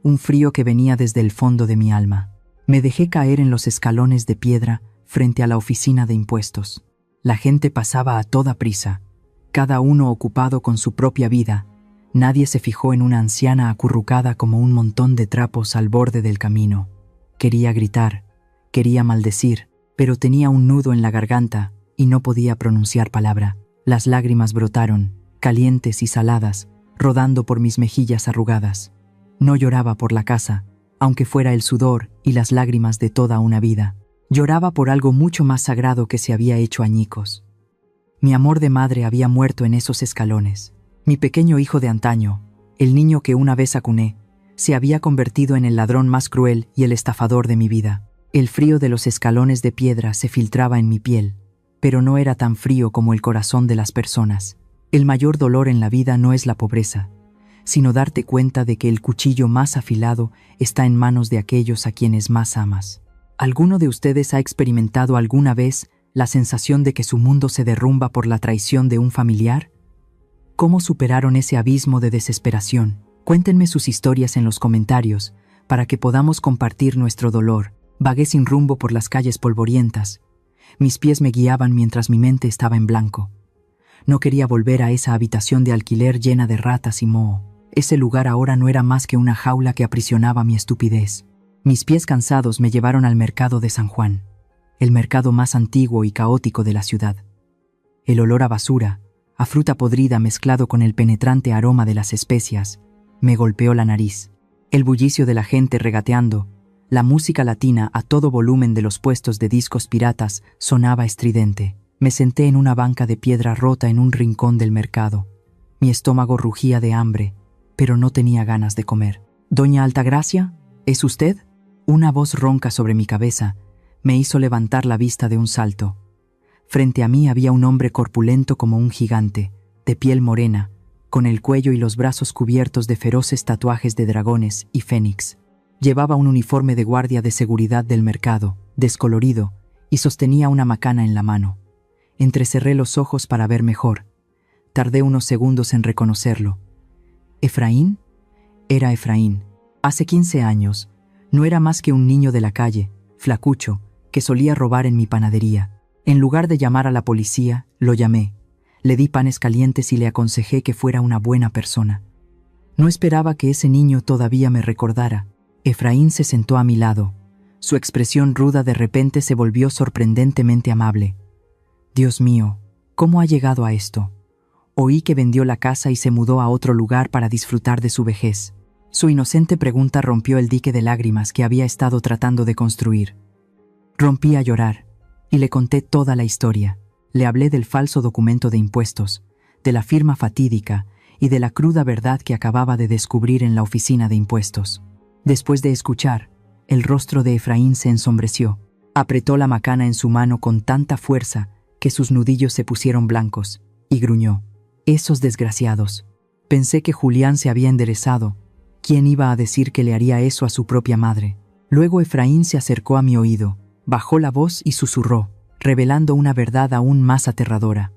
un frío que venía desde el fondo de mi alma. Me dejé caer en los escalones de piedra frente a la oficina de impuestos. La gente pasaba a toda prisa, cada uno ocupado con su propia vida. Nadie se fijó en una anciana acurrucada como un montón de trapos al borde del camino. Quería gritar, quería maldecir, pero tenía un nudo en la garganta y no podía pronunciar palabra. Las lágrimas brotaron, calientes y saladas, rodando por mis mejillas arrugadas. No lloraba por la casa, aunque fuera el sudor y las lágrimas de toda una vida. Lloraba por algo mucho más sagrado que se había hecho añicos. Mi amor de madre había muerto en esos escalones. Mi pequeño hijo de antaño, el niño que una vez acuné, se había convertido en el ladrón más cruel y el estafador de mi vida. El frío de los escalones de piedra se filtraba en mi piel, pero no era tan frío como el corazón de las personas. El mayor dolor en la vida no es la pobreza, sino darte cuenta de que el cuchillo más afilado está en manos de aquellos a quienes más amas. ¿Alguno de ustedes ha experimentado alguna vez la sensación de que su mundo se derrumba por la traición de un familiar? ¿Cómo superaron ese abismo de desesperación? Cuéntenme sus historias en los comentarios para que podamos compartir nuestro dolor. Vagué sin rumbo por las calles polvorientas. Mis pies me guiaban mientras mi mente estaba en blanco. No quería volver a esa habitación de alquiler llena de ratas y moho. Ese lugar ahora no era más que una jaula que aprisionaba mi estupidez. Mis pies cansados me llevaron al mercado de San Juan, el mercado más antiguo y caótico de la ciudad. El olor a basura, a fruta podrida mezclado con el penetrante aroma de las especias, me golpeó la nariz. El bullicio de la gente regateando, la música latina a todo volumen de los puestos de discos piratas sonaba estridente. Me senté en una banca de piedra rota en un rincón del mercado. Mi estómago rugía de hambre, pero no tenía ganas de comer. «Doña Altagracia, ¿es usted?». Una voz ronca sobre mi cabeza me hizo levantar la vista de un salto. Frente a mí había un hombre corpulento como un gigante, de piel morena, con el cuello y los brazos cubiertos de feroces tatuajes de dragones y fénix. Llevaba un uniforme de guardia de seguridad del mercado, descolorido, y sostenía una macana en la mano. Entrecerré los ojos para ver mejor. Tardé unos segundos en reconocerlo. ¿Efraín? Era Efraín. Hace 15 años, no era más que un niño de la calle, flacucho, que solía robar en mi panadería. En lugar de llamar a la policía, lo llamé. Le di panes calientes y le aconsejé que fuera una buena persona. No esperaba que ese niño todavía me recordara. Efraín se sentó a mi lado. Su expresión ruda de repente se volvió sorprendentemente amable. Dios mío, ¿cómo ha llegado a esto? Oí que vendió la casa y se mudó a otro lugar para disfrutar de su vejez. Su inocente pregunta rompió el dique de lágrimas que había estado tratando de construir. Rompí a llorar y le conté toda la historia. Le hablé del falso documento de impuestos, de la firma fatídica y de la cruda verdad que acababa de descubrir en la oficina de impuestos. Después de escuchar, el rostro de Efraín se ensombreció. Apretó la macana en su mano con tanta fuerza que sus nudillos se pusieron blancos, y gruñó. «Esos desgraciados. Pensé que Julián se había enderezado. ¿Quién iba a decir que le haría eso a su propia madre?». Luego Efraín se acercó a mi oído, bajó la voz y susurró, revelando una verdad aún más aterradora.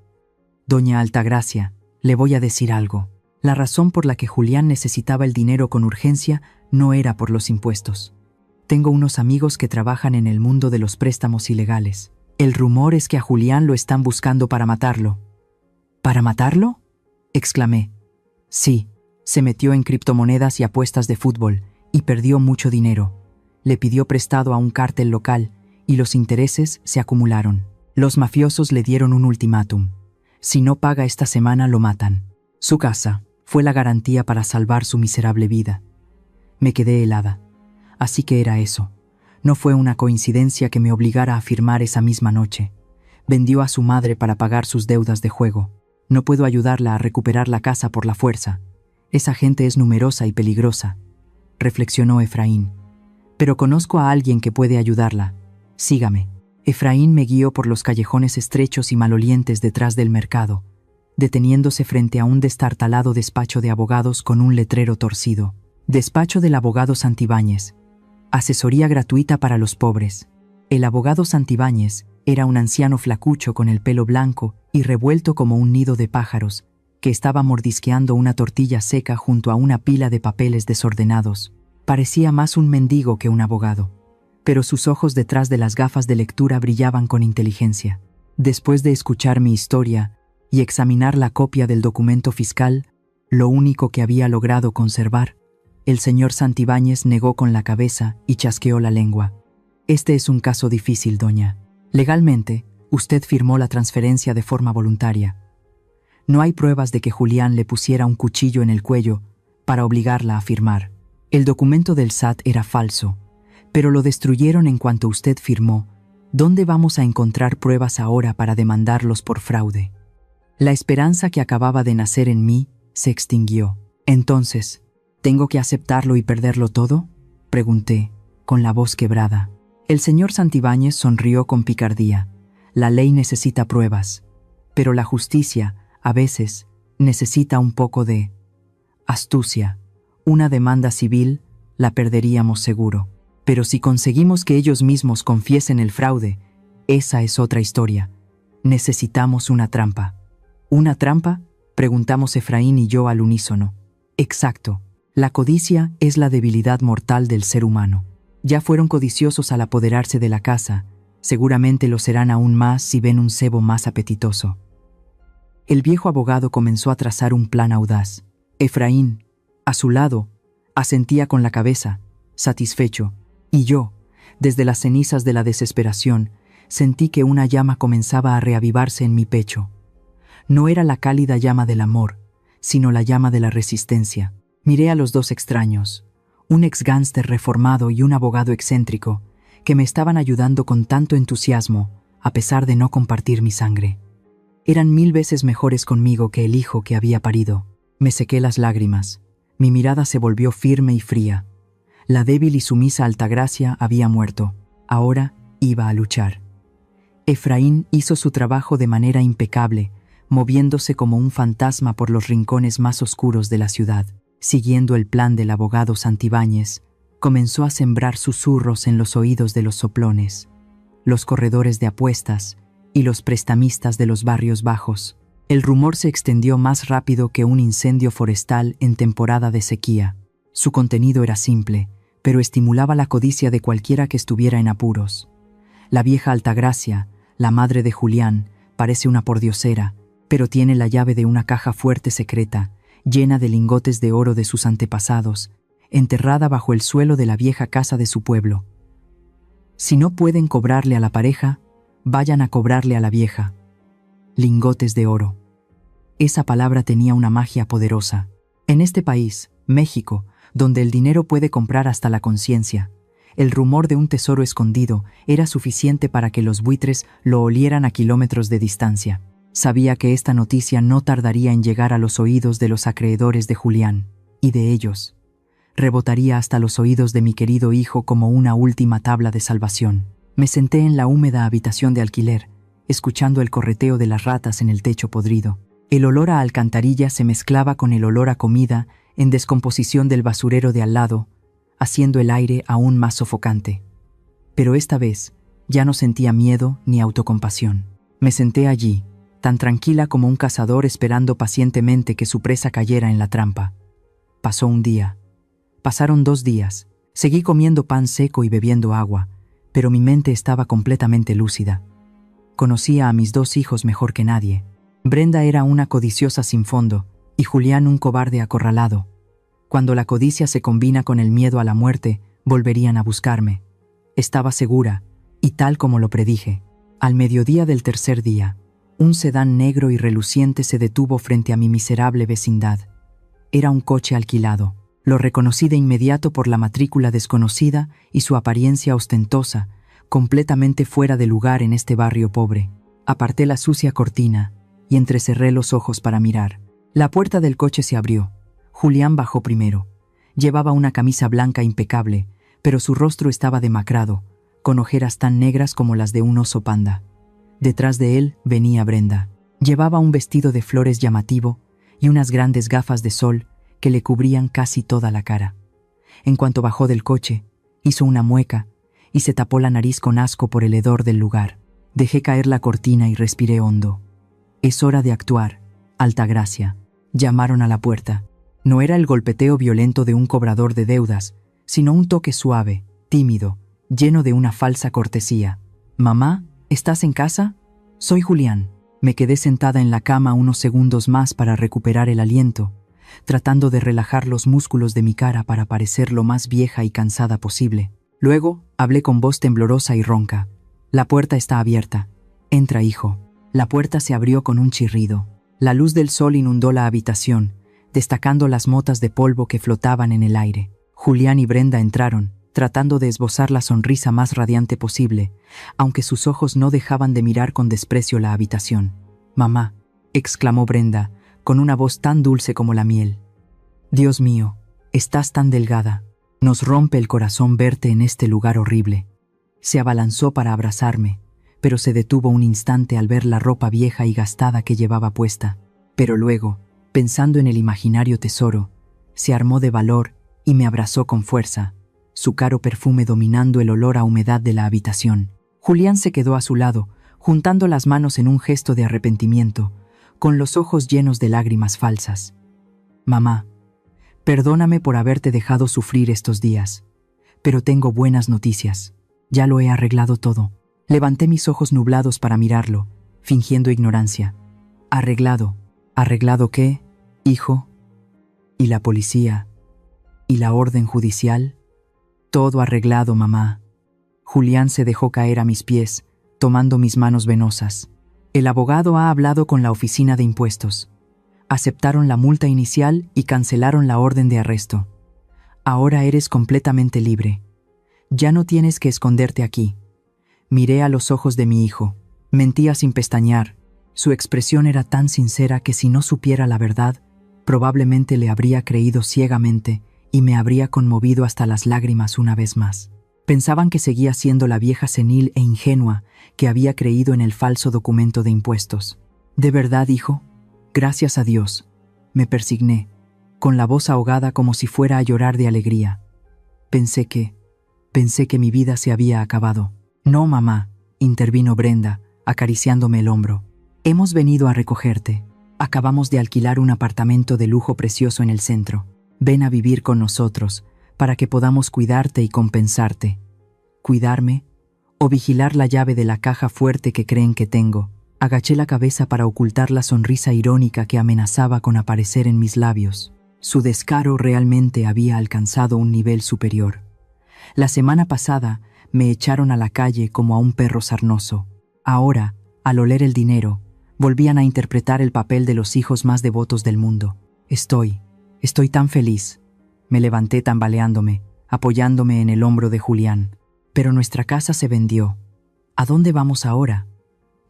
«Doña Altagracia, le voy a decir algo. La razón por la que Julián necesitaba el dinero con urgencia no era por los impuestos. Tengo unos amigos que trabajan en el mundo de los préstamos ilegales. El rumor es que a Julián lo están buscando para matarlo». «¿Para matarlo?», exclamé. «Sí, Se metió en criptomonedas y apuestas de fútbol y perdió mucho dinero. Le pidió prestado a un cártel local y los intereses se acumularon. Los mafiosos le dieron un ultimátum. Si no paga esta semana, lo matan. Su casa fue la garantía para salvar su miserable vida. Me quedé helada. Así que era eso. No fue una coincidencia que me obligara a firmar esa misma noche. Vendió a su madre para pagar sus deudas de juego. No puedo ayudarla a recuperar la casa por la fuerza. Esa gente es numerosa y peligrosa, reflexionó Efraín. Pero conozco a alguien que puede ayudarla. Sígame. Efraín me guió por los callejones estrechos y malolientes detrás del mercado, deteniéndose frente a un destartalado despacho de abogados con un letrero torcido. Despacho del abogado Santibáñez. Asesoría gratuita para los pobres. El abogado Santibáñez era un anciano flacucho con el pelo blanco y revuelto como un nido de pájaros, que estaba mordisqueando una tortilla seca junto a una pila de papeles desordenados. Parecía más un mendigo que un abogado, pero sus ojos detrás de las gafas de lectura brillaban con inteligencia. Después de escuchar mi historia y examinar la copia del documento fiscal, lo único que había logrado conservar, el señor Santibáñez negó con la cabeza y chasqueó la lengua. Este es un caso difícil, doña. Legalmente, usted firmó la transferencia de forma voluntaria. No hay pruebas de que Julián le pusiera un cuchillo en el cuello para obligarla a firmar. El documento del SAT era falso, pero lo destruyeron en cuanto usted firmó. ¿Dónde vamos a encontrar pruebas ahora para demandarlos por fraude? La esperanza que acababa de nacer en mí se extinguió. Entonces, ¿tengo que aceptarlo y perderlo todo?, pregunté, con la voz quebrada. El señor Santibáñez sonrió con picardía. La ley necesita pruebas, pero la justicia, a veces, necesita un poco de astucia. Una demanda civil la perderíamos seguro. Pero si conseguimos que ellos mismos confiesen el fraude, esa es otra historia. Necesitamos una trampa. ¿Una trampa?, preguntamos Efraín y yo al unísono. Exacto. La codicia es la debilidad mortal del ser humano. Ya fueron codiciosos al apoderarse de la casa, seguramente lo serán aún más si ven un cebo más apetitoso. El viejo abogado comenzó a trazar un plan audaz. Efraín, a su lado, asentía con la cabeza, satisfecho, y yo, desde las cenizas de la desesperación, sentí que una llama comenzaba a reavivarse en mi pecho. No era la cálida llama del amor, sino la llama de la resistencia. Miré a los dos extraños, un ex-gánster reformado y un abogado excéntrico, que me estaban ayudando con tanto entusiasmo, a pesar de no compartir mi sangre. Eran 1000 veces mejores conmigo que el hijo que había parido. Me sequé las lágrimas. Mi mirada se volvió firme y fría. La débil y sumisa Altagracia había muerto. Ahora iba a luchar. Efraín hizo su trabajo de manera impecable, moviéndose como un fantasma por los rincones más oscuros de la ciudad. Siguiendo el plan del abogado Santibáñez, comenzó a sembrar susurros en los oídos de los soplones, los corredores de apuestas y los prestamistas de los barrios bajos. El rumor se extendió más rápido que un incendio forestal en temporada de sequía. Su contenido era simple, pero estimulaba la codicia de cualquiera que estuviera en apuros. La vieja Altagracia, la madre de Julián, parece una pordiosera, pero tiene la llave de una caja fuerte secreta, llena de lingotes de oro de sus antepasados, enterrada bajo el suelo de la vieja casa de su pueblo. Si no pueden cobrarle a la pareja, vayan a cobrarle a la vieja. Lingotes de oro. Esa palabra tenía una magia poderosa. En este país, México, donde el dinero puede comprar hasta la conciencia, el rumor de un tesoro escondido era suficiente para que los buitres lo olieran a kilómetros de distancia. Sabía que esta noticia no tardaría en llegar a los oídos de los acreedores de Julián, y de ellos. Rebotaría hasta los oídos de mi querido hijo como una última tabla de salvación. Me senté en la húmeda habitación de alquiler, escuchando el correteo de las ratas en el techo podrido. El olor a alcantarilla se mezclaba con el olor a comida en descomposición del basurero de al lado, haciendo el aire aún más sofocante. Pero esta vez ya no sentía miedo ni autocompasión. Me senté allí, tan tranquila como un cazador esperando pacientemente que su presa cayera en la trampa. Pasó un día. Pasaron 2 días. Seguí comiendo pan seco y bebiendo agua, pero mi mente estaba completamente lúcida. Conocía a mis 2 hijos mejor que nadie. Brenda era una codiciosa sin fondo, y Julián un cobarde acorralado, Cuando la codicia se combina con el miedo a la muerte, volverían a buscarme. Estaba segura, y tal como lo predije. Al mediodía del tercer día, un sedán negro y reluciente se detuvo frente a mi miserable vecindad. Era un coche alquilado. Lo reconocí de inmediato por la matrícula desconocida y su apariencia ostentosa, completamente fuera de lugar en este barrio pobre. Aparté la sucia cortina y entrecerré los ojos para mirar. La puerta del coche se abrió. Julián bajó primero. Llevaba una camisa blanca impecable, pero su rostro estaba demacrado, con ojeras tan negras como las de un oso panda. Detrás de él venía Brenda. Llevaba un vestido de flores llamativo y unas grandes gafas de sol que le cubrían casi toda la cara. En cuanto bajó del coche, hizo una mueca y se tapó la nariz con asco por el hedor del lugar. Dejé caer la cortina y respiré hondo. Es hora de actuar, Altagracia. Llamaron a la puerta. No era el golpeteo violento de un cobrador de deudas, sino un toque suave, tímido, lleno de una falsa cortesía. «Mamá, ¿estás en casa?» «Soy Julián». Me quedé sentada en la cama unos segundos más para recuperar el aliento, tratando de relajar los músculos de mi cara para parecer lo más vieja y cansada posible. Luego, hablé con voz temblorosa y ronca. «La puerta está abierta. Entra, hijo». La puerta se abrió con un chirrido. La luz del sol inundó la habitación, destacando las motas de polvo que flotaban en el aire. Julián y Brenda entraron, tratando de esbozar la sonrisa más radiante posible, aunque sus ojos no dejaban de mirar con desprecio la habitación. «Mamá», exclamó Brenda, con una voz tan dulce como la miel. «Dios mío, estás tan delgada. Nos rompe el corazón verte en este lugar horrible». Se abalanzó para abrazarme, pero se detuvo un instante al ver la ropa vieja y gastada que llevaba puesta. Pero luego, pensando en el imaginario tesoro, se armó de valor y me abrazó con fuerza, su caro perfume dominando el olor a humedad de la habitación. Julián se quedó a su lado, juntando las manos en un gesto de arrepentimiento, con los ojos llenos de lágrimas falsas. «Mamá, perdóname por haberte dejado sufrir estos días, pero tengo buenas noticias. Ya lo he arreglado todo». Levanté mis ojos nublados para mirarlo, fingiendo ignorancia. «¿Arreglado? ¿Arreglado qué, hijo? ¿Y la policía? ¿Y la orden judicial?» «Todo arreglado, mamá». Julián se dejó caer a mis pies, tomando mis manos venosas. «El abogado ha hablado con la oficina de impuestos. Aceptaron la multa inicial y cancelaron la orden de arresto. Ahora eres completamente libre. Ya no tienes que esconderte aquí». Miré a los ojos de mi hijo. Mentía sin pestañear. Su expresión era tan sincera que si no supiera la verdad, probablemente le habría creído ciegamente y me habría conmovido hasta las lágrimas una vez más. Pensaban que seguía siendo la vieja senil e ingenua que había creído en el falso documento de impuestos. «¿De verdad, hijo?» «Gracias a Dios». Me persigné, con la voz ahogada como si fuera a llorar de alegría. Pensé que mi vida se había acabado. «No, mamá», intervino Brenda, acariciándome el hombro. «Hemos venido a recogerte. Acabamos de alquilar un apartamento de lujo precioso en el centro. Ven a vivir con nosotros, para que podamos cuidarte y compensarte». ¿Cuidarme? ¿O vigilar la llave de la caja fuerte que creen que tengo? Agaché la cabeza para ocultar la sonrisa irónica que amenazaba con aparecer en mis labios. Su descaro realmente había alcanzado un nivel superior. La semana pasada, me echaron a la calle como a un perro sarnoso. Ahora, al oler el dinero, volvían a interpretar el papel de los hijos más devotos del mundo. Estoy tan feliz. Me levanté tambaleándome, apoyándome en el hombro de Julián. Pero nuestra casa se vendió. ¿A dónde vamos ahora?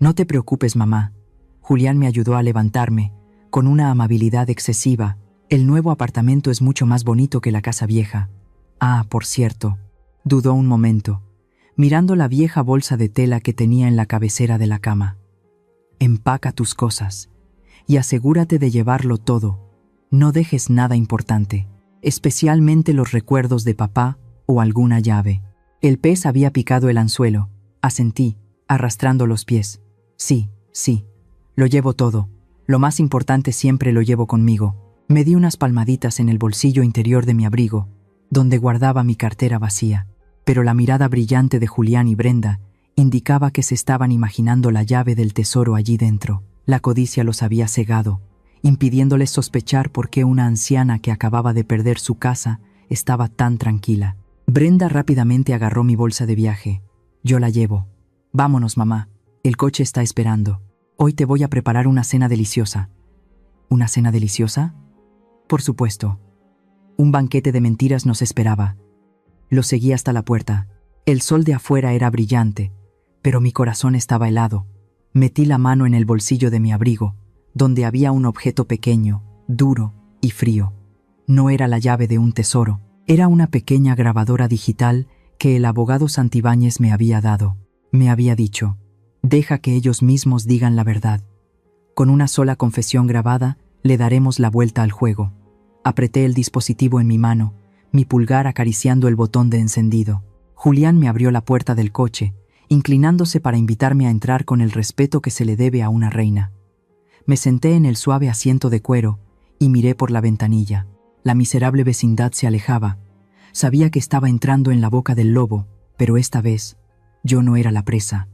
No te preocupes, mamá. Julián me ayudó a levantarme, con una amabilidad excesiva. El nuevo apartamento es mucho más bonito que la casa vieja. Ah, por cierto. Dudó un momento, mirando la vieja bolsa de tela que tenía en la cabecera de la cama. «Empaca tus cosas y asegúrate de llevarlo todo. No dejes nada importante, especialmente los recuerdos de papá o alguna llave». El pez había picado el anzuelo. Asentí, arrastrando los pies. Sí, lo llevo todo. Lo más importante siempre lo llevo conmigo. Me di unas palmaditas en el bolsillo interior de mi abrigo, donde guardaba mi cartera vacía. Pero la mirada brillante de Julián y Brenda indicaba que se estaban imaginando la llave del tesoro allí dentro. La codicia los había cegado, impidiéndoles sospechar por qué una anciana que acababa de perder su casa estaba tan tranquila. Brenda rápidamente agarró mi bolsa de viaje. Yo la llevo. Vámonos, mamá. El coche está esperando. Hoy te voy a preparar una cena deliciosa. ¿Una cena deliciosa? Por supuesto. Un banquete de mentiras nos esperaba. Lo seguí hasta la puerta. El sol de afuera era brillante, pero mi corazón estaba helado. Metí la mano en el bolsillo de mi abrigo, donde había un objeto pequeño, duro y frío. No era la llave de un tesoro, era una pequeña grabadora digital que el abogado Santibáñez me había dado. Me había dicho: deja que ellos mismos digan la verdad. Con una sola confesión grabada, le daremos la vuelta al juego. Apreté el dispositivo en mi mano, mi pulgar acariciando el botón de encendido. Julián me abrió la puerta del coche, inclinándose para invitarme a entrar con el respeto que se le debe a una reina. Me senté en el suave asiento de cuero y miré por la ventanilla. La miserable vecindad se alejaba. Sabía que estaba entrando en la boca del lobo, pero esta vez yo no era la presa.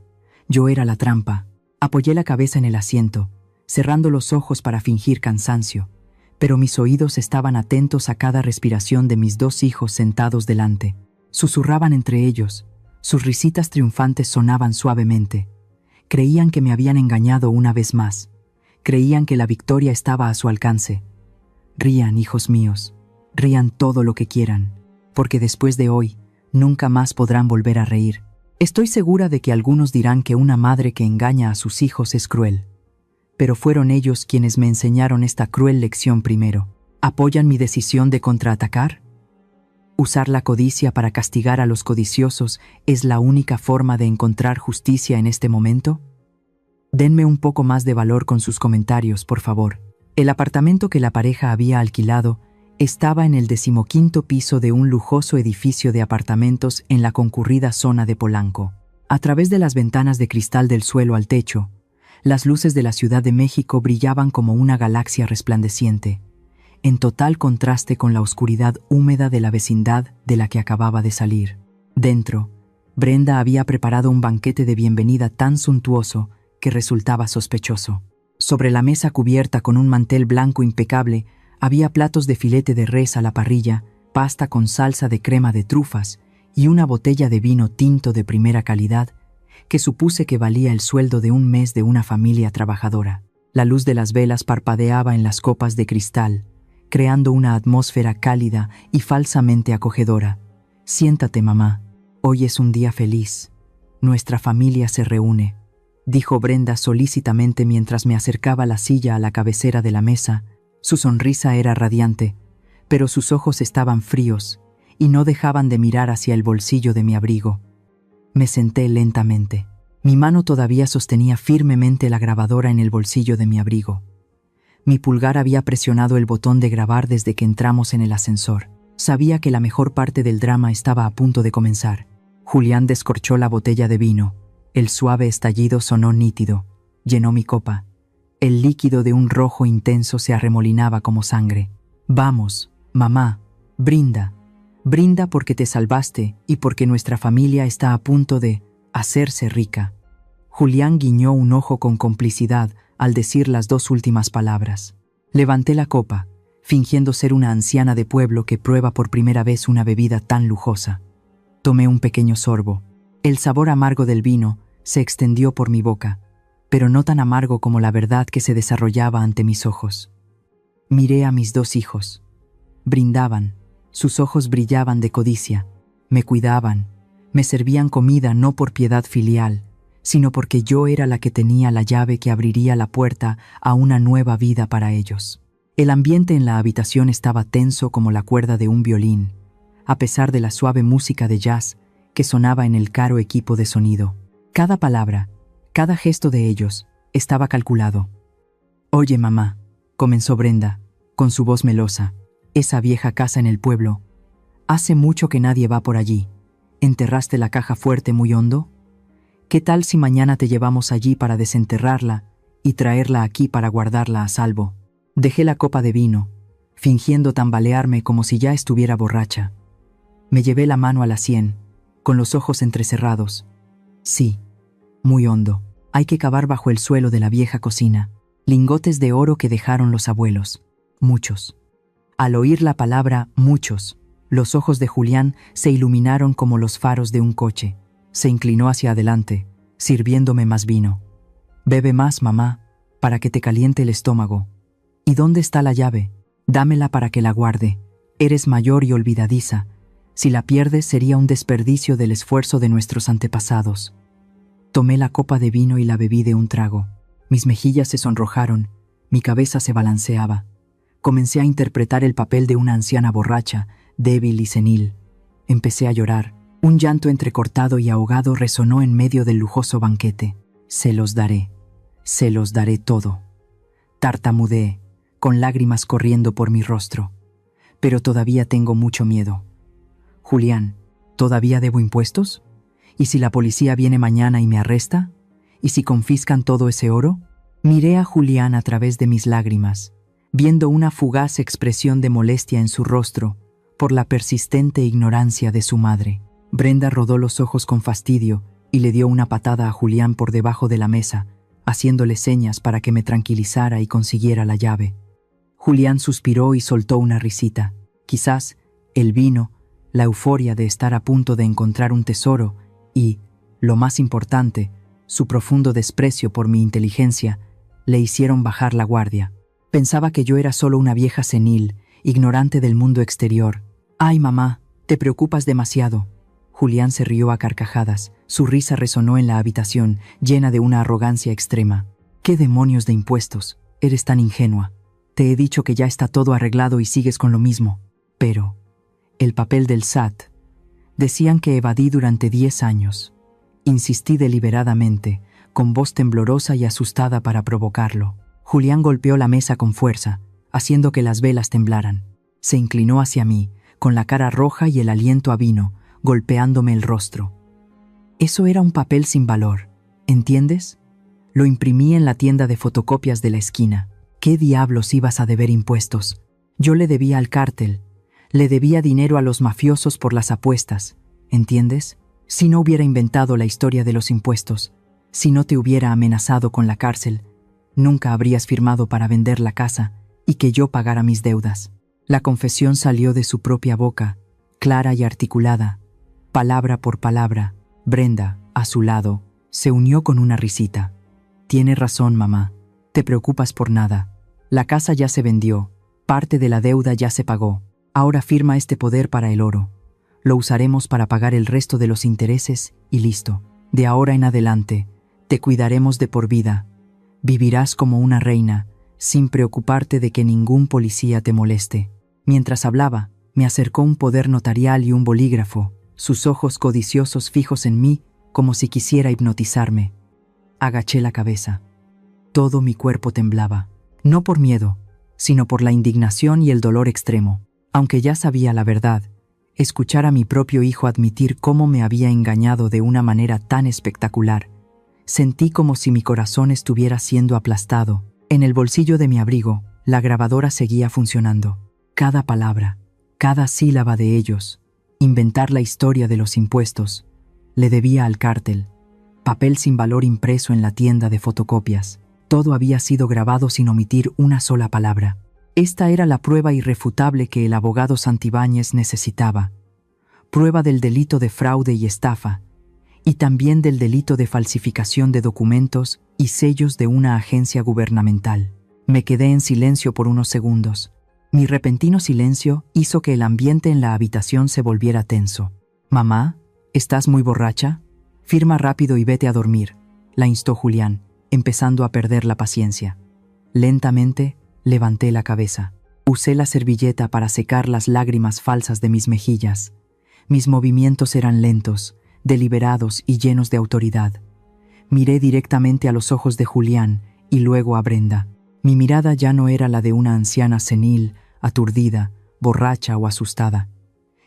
Yo era la trampa. Apoyé la cabeza en el asiento, cerrando los ojos para fingir cansancio, pero mis oídos estaban atentos a cada respiración de mis dos hijos sentados delante. Susurraban entre ellos, sus risitas triunfantes sonaban suavemente. Creían que me habían engañado una vez más. Creían que la victoria estaba a su alcance. Rían, hijos míos, rían todo lo que quieran, porque después de hoy, nunca más podrán volver a reír. Estoy segura de que algunos dirán que una madre que engaña a sus hijos es cruel. Pero fueron ellos quienes me enseñaron esta cruel lección primero. ¿Apoyan mi decisión de contraatacar? Usar la codicia para castigar a los codiciosos es la única forma de encontrar justicia en este momento. Denme un poco más de valor con sus comentarios, por favor. El apartamento que la pareja había alquilado estaba en el 15º piso de un lujoso edificio de apartamentos en la concurrida zona de Polanco. A través de las ventanas de cristal del suelo al techo, las luces de la Ciudad de México brillaban como una galaxia resplandeciente, en total contraste con la oscuridad húmeda de la vecindad de la que acababa de salir. Dentro, Brenda había preparado un banquete de bienvenida tan suntuoso que resultaba sospechoso. Sobre la mesa cubierta con un mantel blanco impecable, había platos de filete de res a la parrilla, pasta con salsa de crema de trufas y una botella de vino tinto de primera calidad que supuse que valía el sueldo de un mes de una familia trabajadora. La luz de las velas parpadeaba en las copas de cristal, creando una atmósfera cálida y falsamente acogedora. «Siéntate, mamá. Hoy es un día feliz. Nuestra familia se reúne», dijo Brenda solícitamente mientras me acercaba la silla a la cabecera de la mesa. Su sonrisa era radiante, pero sus ojos estaban fríos y no dejaban de mirar hacia el bolsillo de mi abrigo. Me senté lentamente. Mi mano todavía sostenía firmemente la grabadora en el bolsillo de mi abrigo. Mi pulgar había presionado el botón de grabar desde que entramos en el ascensor. Sabía que la mejor parte del drama estaba a punto de comenzar. Julián descorchó la botella de vino. El suave estallido sonó nítido. Llenó mi copa. El líquido de un rojo intenso se arremolinaba como sangre. «Vamos, mamá, brinda. Brinda porque te salvaste y porque nuestra familia está a punto de hacerse rica». Julián guiñó un ojo con complicidad al decir las dos últimas palabras. Levanté la copa, fingiendo ser una anciana de pueblo que prueba por primera vez una bebida tan lujosa. Tomé un pequeño sorbo. El sabor amargo del vino se extendió por mi boca, pero no tan amargo como la verdad que se desarrollaba ante mis ojos. Miré a mis dos hijos. Brindaban, sus ojos brillaban de codicia, me cuidaban, me servían comida no por piedad filial, sino porque yo era la que tenía la llave que abriría la puerta a una nueva vida para ellos. El ambiente en la habitación estaba tenso como la cuerda de un violín, a pesar de la suave música de jazz que sonaba en el caro equipo de sonido. Cada palabra, cada gesto de ellos, estaba calculado. «Oye, mamá», comenzó Brenda, con su voz melosa, «esa vieja casa en el pueblo. Hace mucho que nadie va por allí. ¿Enterraste la caja fuerte muy hondo? ¿Qué tal si mañana te llevamos allí para desenterrarla y traerla aquí para guardarla a salvo?» Dejé la copa de vino, fingiendo tambalearme como si ya estuviera borracha. Me llevé la mano a la sien, con los ojos entrecerrados. «Sí, muy hondo. Hay que cavar bajo el suelo de la vieja cocina. lingotes de oro que dejaron los abuelos, muchos. Al oír la palabra muchos, los ojos de Julián se iluminaron como los faros de un coche. Se inclinó hacia adelante, sirviéndome más vino. «Bebe más, mamá, para que te caliente el estómago. ¿Y dónde está la llave? Dámela para que la guarde. Eres mayor y olvidadiza. Si la pierdes sería un desperdicio del esfuerzo de nuestros antepasados». Tomé la copa de vino y la bebí de un trago. Mis mejillas se sonrojaron, mi cabeza se balanceaba. Comencé a interpretar el papel de una anciana borracha, débil y senil. Empecé a llorar. Un llanto entrecortado y ahogado resonó en medio del lujoso banquete. Se los daré todo. Tartamudeé, con lágrimas corriendo por mi rostro. Pero todavía tengo mucho miedo. Julián, ¿todavía debo impuestos? ¿Y si la policía viene mañana y me arresta? ¿Y si confiscan todo ese oro? Miré a Julián a través de mis lágrimas, viendo una fugaz expresión de molestia en su rostro por la persistente ignorancia de su madre. Brenda rodó los ojos con fastidio y le dio una patada a Julián por debajo de la mesa, haciéndole señas para que me tranquilizara y consiguiera la llave. Julián suspiró y soltó una risita. Quizás el vino, la euforia de estar a punto de encontrar un tesoro y, lo más importante, su profundo desprecio por mi inteligencia, le hicieron bajar la guardia. Pensaba que yo era solo una vieja senil, ignorante del mundo exterior. «Ay, mamá, te preocupas demasiado». Julián se rió a carcajadas. Su risa resonó en la habitación, llena de una arrogancia extrema. «¿Qué demonios de impuestos? Eres tan ingenua. Te he dicho que ya está todo arreglado y sigues con lo mismo. Pero el papel del SAT. Decían que evadí durante 10 años. Insistí deliberadamente, con voz temblorosa y asustada para provocarlo. Julián golpeó la mesa con fuerza, haciendo que las velas temblaran. Se inclinó hacia mí, con la cara roja y el aliento a vino, golpeándome el rostro. Eso era un papel sin valor, ¿entiendes? Lo imprimí en la tienda de fotocopias de la esquina. ¿Qué diablos ibas a deber impuestos? Yo le debía al cártel, le debía dinero a los mafiosos por las apuestas, ¿entiendes? Si no hubiera inventado la historia de los impuestos, si no te hubiera amenazado con la cárcel, nunca habrías firmado para vender la casa y que yo pagara mis deudas. La confesión salió de su propia boca, clara y articulada, palabra por palabra. Brenda, a su lado, se unió con una risita. «Tiene razón, mamá. Te preocupas por nada. La casa ya se vendió, parte de la deuda ya se pagó. Ahora firma este poder para el oro. Lo usaremos para pagar el resto de los intereses y listo. De ahora en adelante, te cuidaremos de por vida. Vivirás como una reina, sin preocuparte de que ningún policía te moleste». Mientras hablaba, me acercó un poder notarial y un bolígrafo, sus ojos codiciosos fijos en mí, como si quisiera hipnotizarme. Agaché la cabeza. Todo mi cuerpo temblaba, no por miedo, sino por la indignación y el dolor extremo. Aunque ya sabía la verdad, escuchar a mi propio hijo admitir cómo me había engañado de una manera tan espectacular, sentí como si mi corazón estuviera siendo aplastado. En el bolsillo de mi abrigo, la grabadora seguía funcionando. Cada palabra, cada sílaba de ellos, inventar la historia de los impuestos, le debía al cártel, papel sin valor impreso en la tienda de fotocopias. Todo había sido grabado sin omitir una sola palabra. Esta era la prueba irrefutable que el abogado Santibáñez necesitaba. Prueba del delito de fraude y estafa, y también del delito de falsificación de documentos y sellos de una agencia gubernamental. Me quedé en silencio por unos segundos. Mi repentino silencio hizo que el ambiente en la habitación se volviera tenso. «Mamá, ¿estás muy borracha? Firma rápido y vete a dormir», la instó Julián, empezando a perder la paciencia. Lentamente, levanté la cabeza. Usé la servilleta para secar las lágrimas falsas de mis mejillas. Mis movimientos eran lentos, deliberados y llenos de autoridad. Miré directamente a los ojos de Julián y luego a Brenda. Mi mirada ya no era la de una anciana senil, aturdida, borracha o asustada.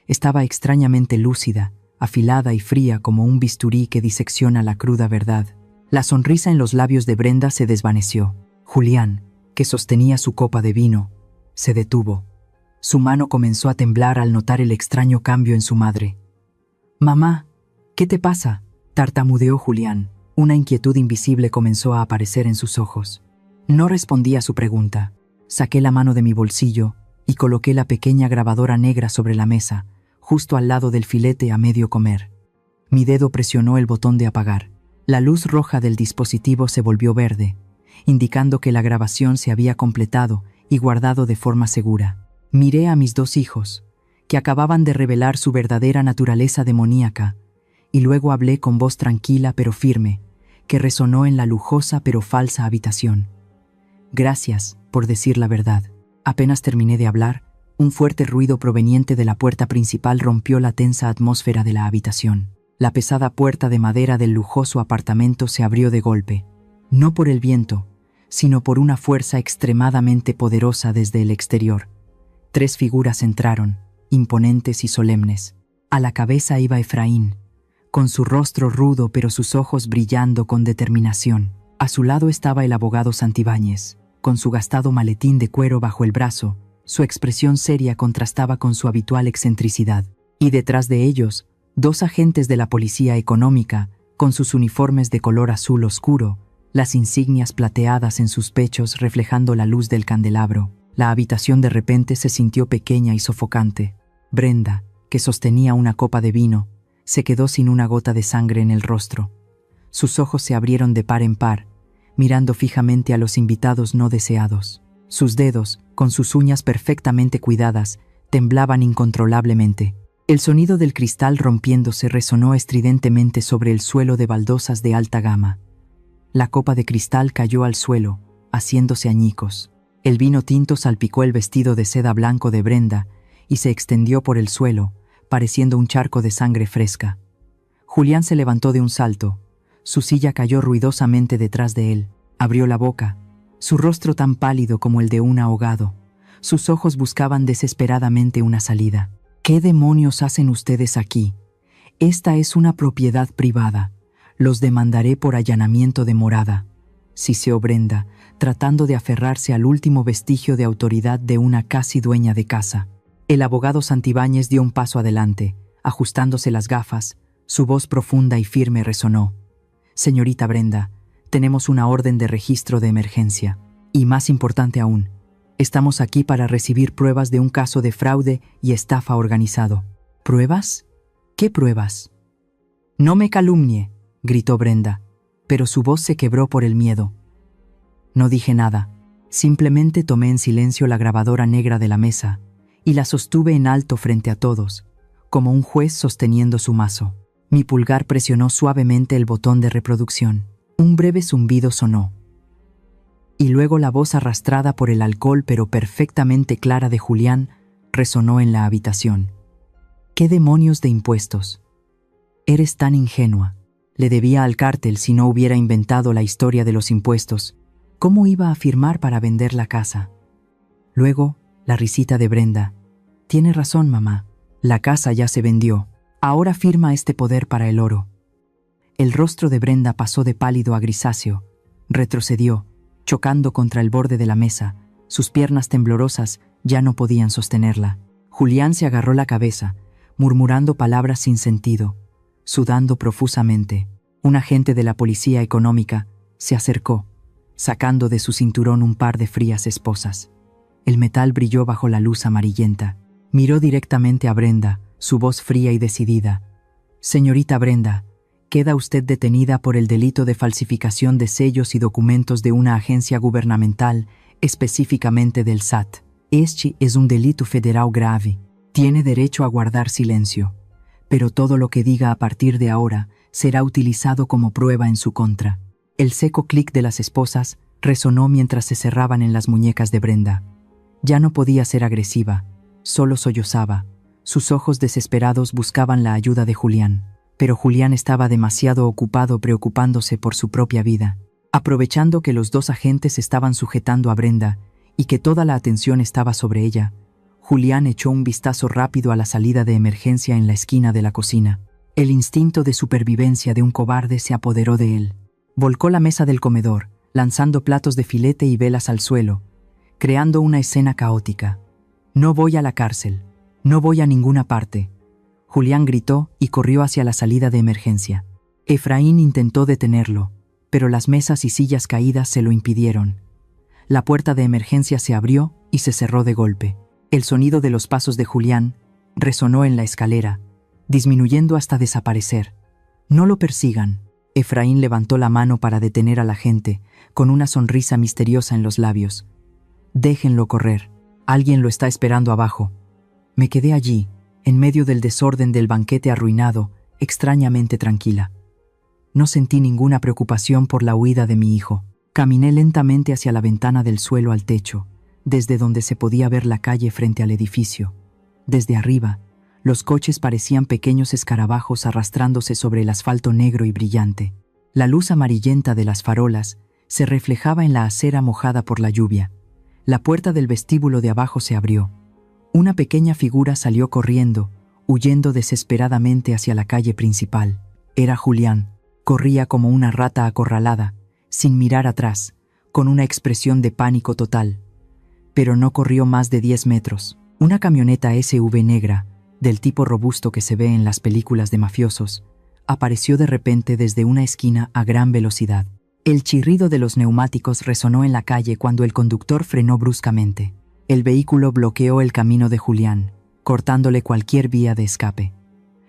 Estaba extrañamente lúcida, afilada y fría como un bisturí que disecciona la cruda verdad. La sonrisa en los labios de Brenda se desvaneció. Julián, que sostenía su copa de vino, se detuvo. Su mano comenzó a temblar al notar el extraño cambio en su madre. «Mamá, ¿qué te pasa?», tartamudeó Julián. Una inquietud invisible comenzó a aparecer en sus ojos. No respondí a su pregunta. Saqué la mano de mi bolsillo y coloqué la pequeña grabadora negra sobre la mesa, justo al lado del filete a medio comer. Mi dedo presionó el botón de apagar. La luz roja del dispositivo se volvió verde, indicando que la grabación se había completado y guardado de forma segura. Miré a mis dos hijos, que acababan de revelar su verdadera naturaleza demoníaca, y luego hablé con voz tranquila pero firme, que resonó en la lujosa pero falsa habitación. Gracias por decir la verdad. Apenas terminé de hablar, un fuerte ruido proveniente de la puerta principal rompió la tensa atmósfera de la habitación. La pesada puerta de madera del lujoso apartamento se abrió de golpe, no por el viento, sino por una fuerza extremadamente poderosa desde el exterior. 3 figuras entraron, imponentes y solemnes. A la cabeza iba Efraín, con su rostro rudo pero sus ojos brillando con determinación. A su lado estaba el abogado Santibáñez, con su gastado maletín de cuero bajo el brazo. Su expresión seria contrastaba con su habitual excentricidad. Y detrás de ellos, 2 agentes de la policía económica, con sus uniformes de color azul oscuro, las insignias plateadas en sus pechos reflejando la luz del candelabro. La habitación de repente se sintió pequeña y sofocante. Brenda, que sostenía una copa de vino, se quedó sin una gota de sangre en el rostro. Sus ojos se abrieron de par en par, mirando fijamente a los invitados no deseados. Sus dedos, con sus uñas perfectamente cuidadas, temblaban incontrolablemente. El sonido del cristal rompiéndose resonó estridentemente sobre el suelo de baldosas de alta gama. La copa de cristal cayó al suelo, haciéndose añicos. El vino tinto salpicó el vestido de seda blanco de Brenda y se extendió por el suelo, pareciendo un charco de sangre fresca. Julián se levantó de un salto. Su silla cayó ruidosamente detrás de él. Abrió la boca, su rostro tan pálido como el de un ahogado. Sus ojos buscaban desesperadamente una salida. ¿Qué demonios hacen ustedes aquí? Esta es una propiedad privada. Los demandaré por allanamiento de morada, siseó Brenda, tratando de aferrarse al último vestigio de autoridad de una casi dueña de casa. El abogado Santibáñez dio un paso adelante, ajustándose las gafas. Su voz profunda y firme resonó. Señorita Brenda, tenemos una orden de registro de emergencia. Y más importante aún, estamos aquí para recibir pruebas de un caso de fraude y estafa organizado. ¿Pruebas? ¿Qué pruebas? No me calumnie, gritó Brenda, pero su voz se quebró por el miedo. No dije nada, simplemente tomé en silencio la grabadora negra de la mesa y la sostuve en alto frente a todos, como un juez sosteniendo su mazo. Mi pulgar presionó suavemente el botón de reproducción. Un breve zumbido sonó. Y luego la voz arrastrada por el alcohol pero perfectamente clara de Julián resonó en la habitación. ¿Qué demonios de impuestos? Eres tan ingenua. Le debía al cártel si no hubiera inventado la historia de los impuestos. ¿Cómo iba a firmar para vender la casa? Luego, la risita de Brenda. Tiene razón, mamá. La casa ya se vendió. Ahora firma este poder para el oro. El rostro de Brenda pasó de pálido a grisáceo. Retrocedió, chocando contra el borde de la mesa. Sus piernas temblorosas ya no podían sostenerla. Julián se agarró la cabeza, murmurando palabras sin sentido, sudando profusamente. Un agente de la policía económica se acercó, sacando de su cinturón un par de frías esposas. El metal brilló bajo la luz amarillenta. Miró directamente a Brenda, su voz fría y decidida. Señorita Brenda, queda usted detenida por el delito de falsificación de sellos y documentos de una agencia gubernamental, específicamente del SAT. Este es un delito federal grave. Tiene derecho a guardar silencio, pero todo lo que diga a partir de ahora será utilizado como prueba en su contra. El seco clic de las esposas resonó mientras se cerraban en las muñecas de Brenda. Ya no podía ser agresiva, solo sollozaba. Sus ojos desesperados buscaban la ayuda de Julián, pero Julián estaba demasiado ocupado preocupándose por su propia vida. Aprovechando que los 2 agentes estaban sujetando a Brenda y que toda la atención estaba sobre ella, Julián echó un vistazo rápido a la salida de emergencia en la esquina de la cocina. El instinto de supervivencia de un cobarde se apoderó de él. Volcó la mesa del comedor, lanzando platos de filete y velas al suelo, creando una escena caótica. «No voy a la cárcel. No voy a ninguna parte», Julián gritó y corrió hacia la salida de emergencia. Efraín intentó detenerlo, pero las mesas y sillas caídas se lo impidieron. La puerta de emergencia se abrió y se cerró de golpe. El sonido de los pasos de Julián resonó en la escalera, disminuyendo hasta desaparecer. «No lo persigan». Efraín levantó la mano para detener a la gente, con una sonrisa misteriosa en los labios. «Déjenlo correr. Alguien lo está esperando abajo». Me quedé allí, en medio del desorden del banquete arruinado, extrañamente tranquila. No sentí ninguna preocupación por la huida de mi hijo. Caminé lentamente hacia la ventana del suelo al techo, desde donde se podía ver la calle frente al edificio. Desde arriba, los coches parecían pequeños escarabajos arrastrándose sobre el asfalto negro y brillante. La luz amarillenta de las farolas se reflejaba en la acera mojada por la lluvia. La puerta del vestíbulo de abajo se abrió. Una pequeña figura salió corriendo, huyendo desesperadamente hacia la calle principal. Era Julián. Corría como una rata acorralada, sin mirar atrás, con una expresión de pánico total. Pero no corrió más de 10 metros. Una camioneta SUV negra, del tipo robusto que se ve en las películas de mafiosos, apareció de repente desde una esquina a gran velocidad. El chirrido de los neumáticos resonó en la calle cuando el conductor frenó bruscamente. El vehículo bloqueó el camino de Julián, cortándole cualquier vía de escape.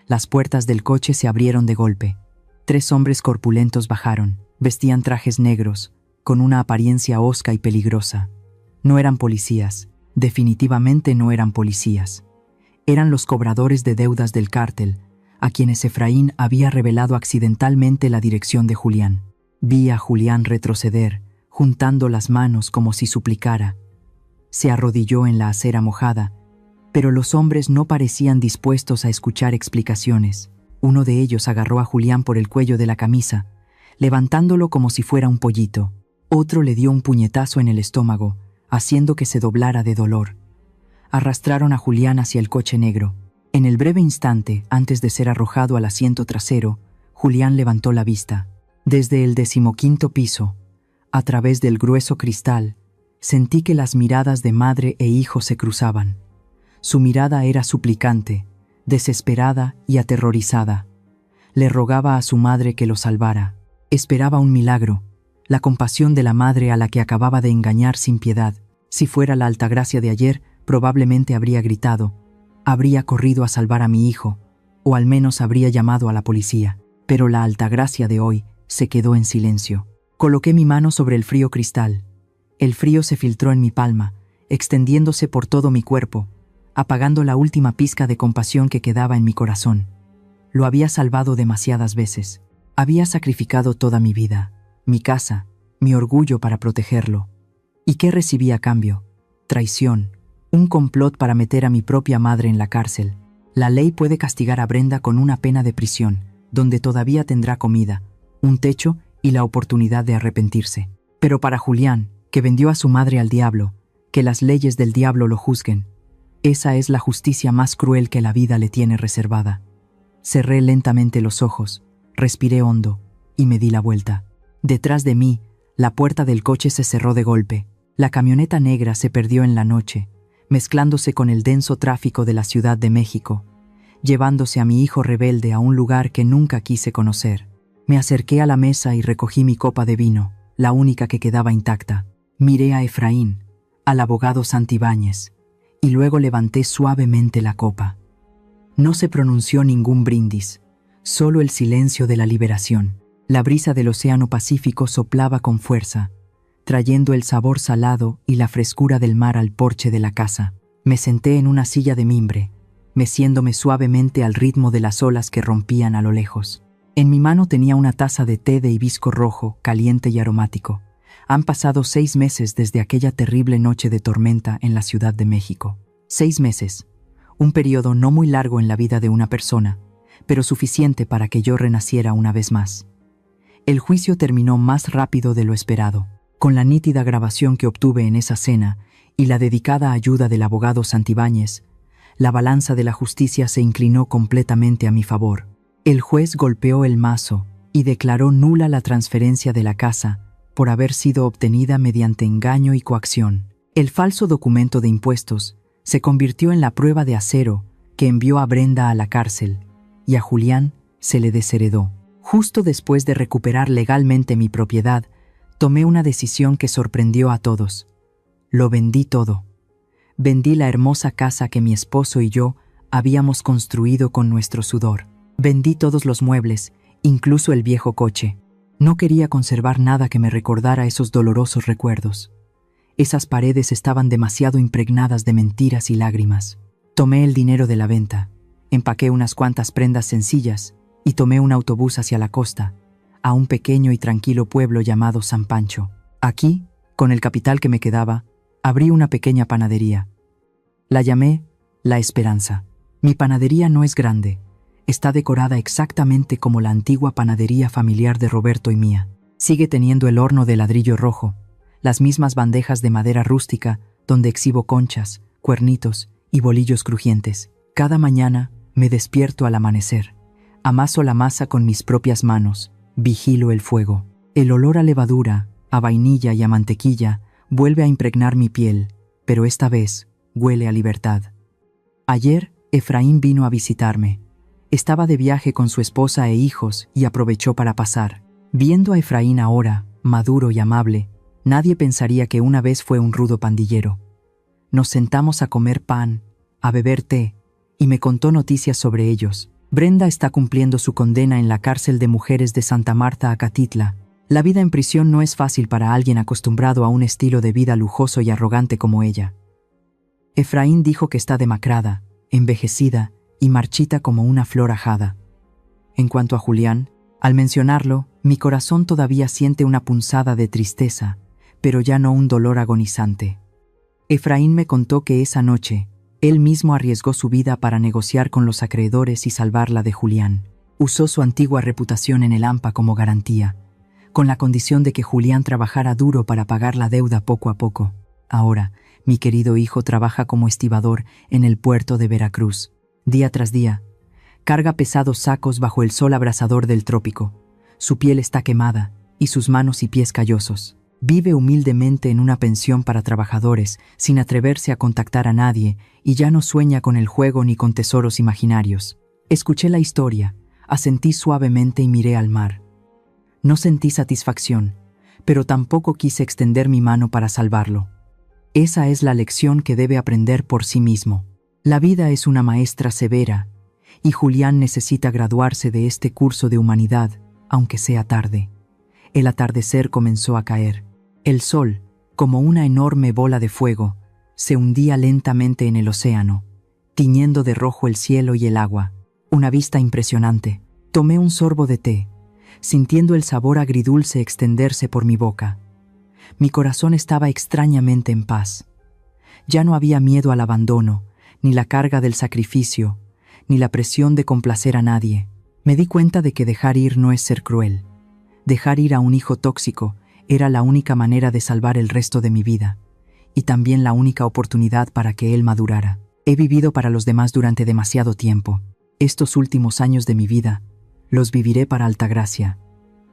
Las puertas del coche se abrieron de golpe. 3 hombres corpulentos bajaron. Vestían trajes negros, con una apariencia hosca y peligrosa. No eran policías, definitivamente no eran policías. Eran los cobradores de deudas del cártel, a quienes Efraín había revelado accidentalmente la dirección de Julián. Vi a Julián retroceder, juntando las manos como si suplicara. Se arrodilló en la acera mojada, pero los hombres no parecían dispuestos a escuchar explicaciones. Uno de ellos agarró a Julián por el cuello de la camisa, levantándolo como si fuera un pollito. Otro le dio un puñetazo en el estómago, haciendo que se doblara de dolor. Arrastraron a Julián hacia el coche negro. En el breve instante, antes de ser arrojado al asiento trasero, Julián levantó la vista. Desde el 15º piso, a través del grueso cristal, sentí que las miradas de madre e hijo se cruzaban. Su mirada era suplicante, desesperada y aterrorizada. Le rogaba a su madre que lo salvara. Esperaba un milagro, la compasión de la madre a la que acababa de engañar sin piedad. Si fuera la Altagracia de ayer, probablemente habría gritado, habría corrido a salvar a mi hijo, o al menos habría llamado a la policía. Pero la Altagracia de hoy se quedó en silencio. Coloqué mi mano sobre el frío cristal. El frío se filtró en mi palma, extendiéndose por todo mi cuerpo, apagando la última pizca de compasión que quedaba en mi corazón. Lo había salvado demasiadas veces. Había sacrificado toda mi vida, mi casa, mi orgullo para protegerlo. ¿Y qué recibí a cambio? Traición, un complot para meter a mi propia madre en la cárcel. La ley puede castigar a Brenda con una pena de prisión, donde todavía tendrá comida, un techo y la oportunidad de arrepentirse. Pero para Julián, que vendió a su madre al diablo, que las leyes del diablo lo juzguen. Esa es la justicia más cruel que la vida le tiene reservada. Cerré lentamente los ojos, respiré hondo y me di la vuelta. Detrás de mí, la puerta del coche se cerró de golpe. La camioneta negra se perdió en la noche, mezclándose con el denso tráfico de la Ciudad de México, llevándose a mi hijo rebelde a un lugar que nunca quise conocer. Me acerqué a la mesa y recogí mi copa de vino, la única que quedaba intacta. Miré a Efraín, al abogado Santibáñez, y luego levanté suavemente la copa. No se pronunció ningún brindis, solo el silencio de la liberación. La brisa del océano Pacífico soplaba con fuerza, trayendo el sabor salado y la frescura del mar al porche de la casa. Me senté en una silla de mimbre, meciéndome suavemente al ritmo de las olas que rompían a lo lejos. En mi mano tenía una taza de té de hibisco rojo, caliente y aromático. Han pasado 6 meses desde aquella terrible noche de tormenta en la Ciudad de México. 6 meses, un periodo no muy largo en la vida de una persona, pero suficiente para que yo renaciera una vez más. El juicio terminó más rápido de lo esperado. Con la nítida grabación que obtuve en esa cena y la dedicada ayuda del abogado Santibáñez, la balanza de la justicia se inclinó completamente a mi favor. El juez golpeó el mazo y declaró nula la transferencia de la casa por haber sido obtenida mediante engaño y coacción. El falso documento de impuestos se convirtió en la prueba de acero que envió a Brenda a la cárcel, y a Julián se le desheredó. Justo después de recuperar legalmente mi propiedad, Tomé una decisión que sorprendió a todos. Lo vendí todo. Vendí la hermosa casa que mi esposo y yo habíamos construido con nuestro sudor. Vendí todos los muebles, incluso el viejo coche. No quería conservar nada que me recordara esos dolorosos recuerdos. Esas paredes estaban demasiado impregnadas de mentiras y lágrimas. Tomé el dinero de la venta, empaqué unas cuantas prendas sencillas y tomé un autobús hacia la costa, a un pequeño y tranquilo pueblo llamado San Pancho. Aquí, con el capital que me quedaba, abrí una pequeña panadería. La llamé La Esperanza. Mi panadería no es grande. Está decorada exactamente como la antigua panadería familiar de Roberto y mía. Sigue teniendo el horno de ladrillo rojo, las mismas bandejas de madera rústica donde exhibo conchas, cuernitos y bolillos crujientes. Cada mañana me despierto al amanecer. Amaso la masa con mis propias manos. Vigilo el fuego. El olor a levadura, a vainilla y a mantequilla vuelve a impregnar mi piel, pero esta vez huele a libertad. Ayer, Efraín vino a visitarme. Estaba de viaje con su esposa e hijos y aprovechó para pasar. Viendo a Efraín ahora, maduro y amable, nadie pensaría que una vez fue un rudo pandillero. Nos sentamos a comer pan, a beber té, y me contó noticias sobre ellos. Brenda está cumpliendo su condena en la cárcel de mujeres de Santa Marta, Acatitla. La vida en prisión no es fácil para alguien acostumbrado a un estilo de vida lujoso y arrogante como ella. Efraín dijo que está demacrada, envejecida y marchita como una flor ajada. En cuanto a Julián, al mencionarlo, mi corazón todavía siente una punzada de tristeza, pero ya no un dolor agonizante. Efraín me contó que esa noche, él mismo arriesgó su vida para negociar con los acreedores y salvarla de Julián. Usó su antigua reputación en el AMPA como garantía, con la condición de que Julián trabajara duro para pagar la deuda poco a poco. Ahora, mi querido hijo trabaja como estibador en el puerto de Veracruz. Día tras día, carga pesados sacos bajo el sol abrasador del trópico. Su piel está quemada y sus manos y pies callosos. Vive humildemente en una pensión para trabajadores, sin atreverse a contactar a nadie, y ya no sueña con el juego ni con tesoros imaginarios. Escuché la historia, asentí suavemente y miré al mar. No sentí satisfacción, pero tampoco quise extender mi mano para salvarlo. Esa es la lección que debe aprender por sí mismo. La vida es una maestra severa, y Julián necesita graduarse de este curso de humanidad, aunque sea tarde. El atardecer comenzó a caer. El sol, como una enorme bola de fuego, se hundía lentamente en el océano, tiñendo de rojo el cielo y el agua. Una vista impresionante. Tomé un sorbo de té, sintiendo el sabor agridulce extenderse por mi boca. Mi corazón estaba extrañamente en paz. Ya no había miedo al abandono, ni la carga del sacrificio, ni la presión de complacer a nadie. Me di cuenta de que dejar ir no es ser cruel. Dejar ir a un hijo tóxico era la única manera de salvar el resto de mi vida, y también la única oportunidad para que él madurara. He vivido para los demás durante demasiado tiempo. Estos últimos años de mi vida los viviré para Altagracia.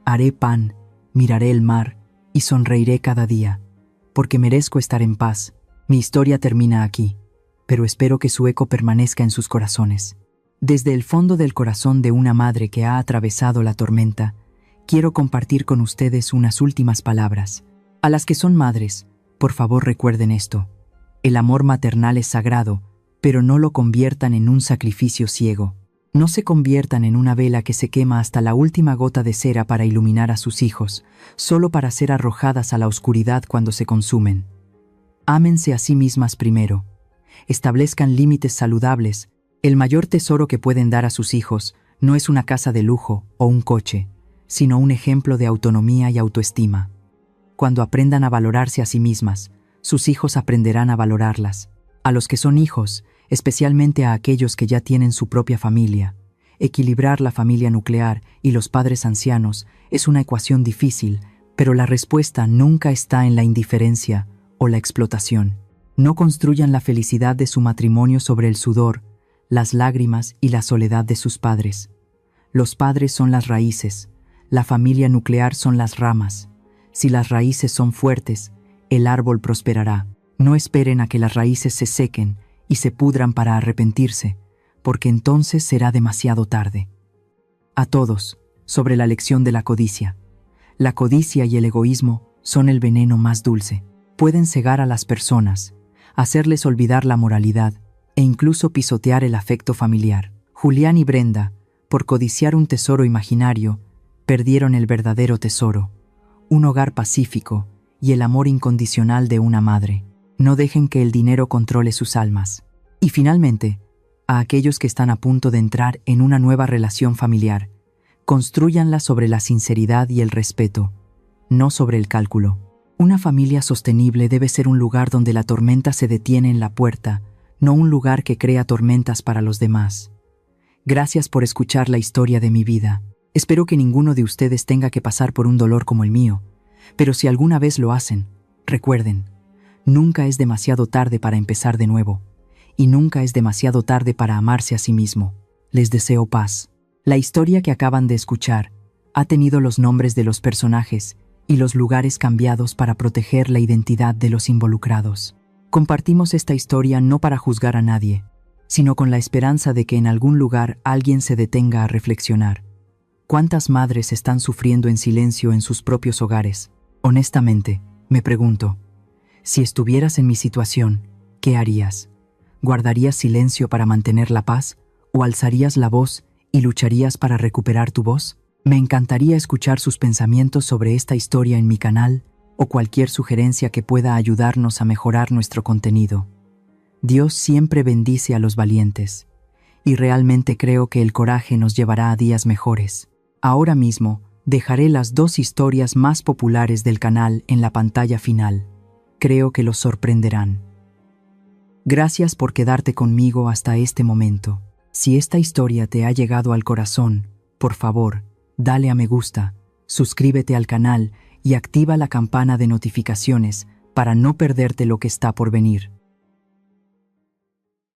Haré pan, miraré el mar y sonreiré cada día, porque merezco estar en paz. Mi historia termina aquí, pero espero que su eco permanezca en sus corazones. Desde el fondo del corazón de una madre que ha atravesado la tormenta, quiero compartir con ustedes unas últimas palabras. A las que son madres, por favor recuerden esto. El amor maternal es sagrado, pero no lo conviertan en un sacrificio ciego. No se conviertan en una vela que se quema hasta la última gota de cera para iluminar a sus hijos, solo para ser arrojadas a la oscuridad cuando se consumen. Ámense a sí mismas primero. Establezcan límites saludables. El mayor tesoro que pueden dar a sus hijos no es una casa de lujo o un coche, sino un ejemplo de autonomía y autoestima. Cuando aprendan a valorarse a sí mismas, sus hijos aprenderán a valorarlas. A los que son hijos, especialmente a aquellos que ya tienen su propia familia, equilibrar la familia nuclear y los padres ancianos es una ecuación difícil, pero la respuesta nunca está en la indiferencia o la explotación. No construyan la felicidad de su matrimonio sobre el sudor, las lágrimas y la soledad de sus padres. Los padres son las raíces, la familia nuclear son las ramas. Si las raíces son fuertes, el árbol prosperará. No esperen a que las raíces se sequen y se pudran para arrepentirse, porque entonces será demasiado tarde. A todos, sobre la lección de la codicia. La codicia y el egoísmo son el veneno más dulce. Pueden cegar a las personas, hacerles olvidar la moralidad e incluso pisotear el afecto familiar. Julián y Brenda, por codiciar un tesoro imaginario, perdieron el verdadero tesoro, un hogar pacífico y el amor incondicional de una madre. No dejen que el dinero controle sus almas. Y finalmente, a aquellos que están a punto de entrar en una nueva relación familiar, constrúyanla sobre la sinceridad y el respeto, no sobre el cálculo. Una familia sostenible debe ser un lugar donde la tormenta se detiene en la puerta, no un lugar que crea tormentas para los demás. Gracias por escuchar la historia de mi vida. Espero que ninguno de ustedes tenga que pasar por un dolor como el mío, pero si alguna vez lo hacen, recuerden, nunca es demasiado tarde para empezar de nuevo, y nunca es demasiado tarde para amarse a sí mismo. Les deseo paz. La historia que acaban de escuchar ha tenido los nombres de los personajes y los lugares cambiados para proteger la identidad de los involucrados. Compartimos esta historia no para juzgar a nadie, sino con la esperanza de que en algún lugar alguien se detenga a reflexionar. ¿Cuántas madres están sufriendo en silencio en sus propios hogares? Honestamente, me pregunto, si estuvieras en mi situación, ¿qué harías? ¿Guardarías silencio para mantener la paz o alzarías la voz y lucharías para recuperar tu voz? Me encantaría escuchar sus pensamientos sobre esta historia en mi canal o cualquier sugerencia que pueda ayudarnos a mejorar nuestro contenido. Dios siempre bendice a los valientes, y realmente creo que el coraje nos llevará a días mejores. Ahora mismo, dejaré las 2 historias más populares del canal en la pantalla final. Creo que los sorprenderán. Gracias por quedarte conmigo hasta este momento. Si esta historia te ha llegado al corazón, por favor, dale a me gusta, suscríbete al canal y activa la campana de notificaciones para no perderte lo que está por venir.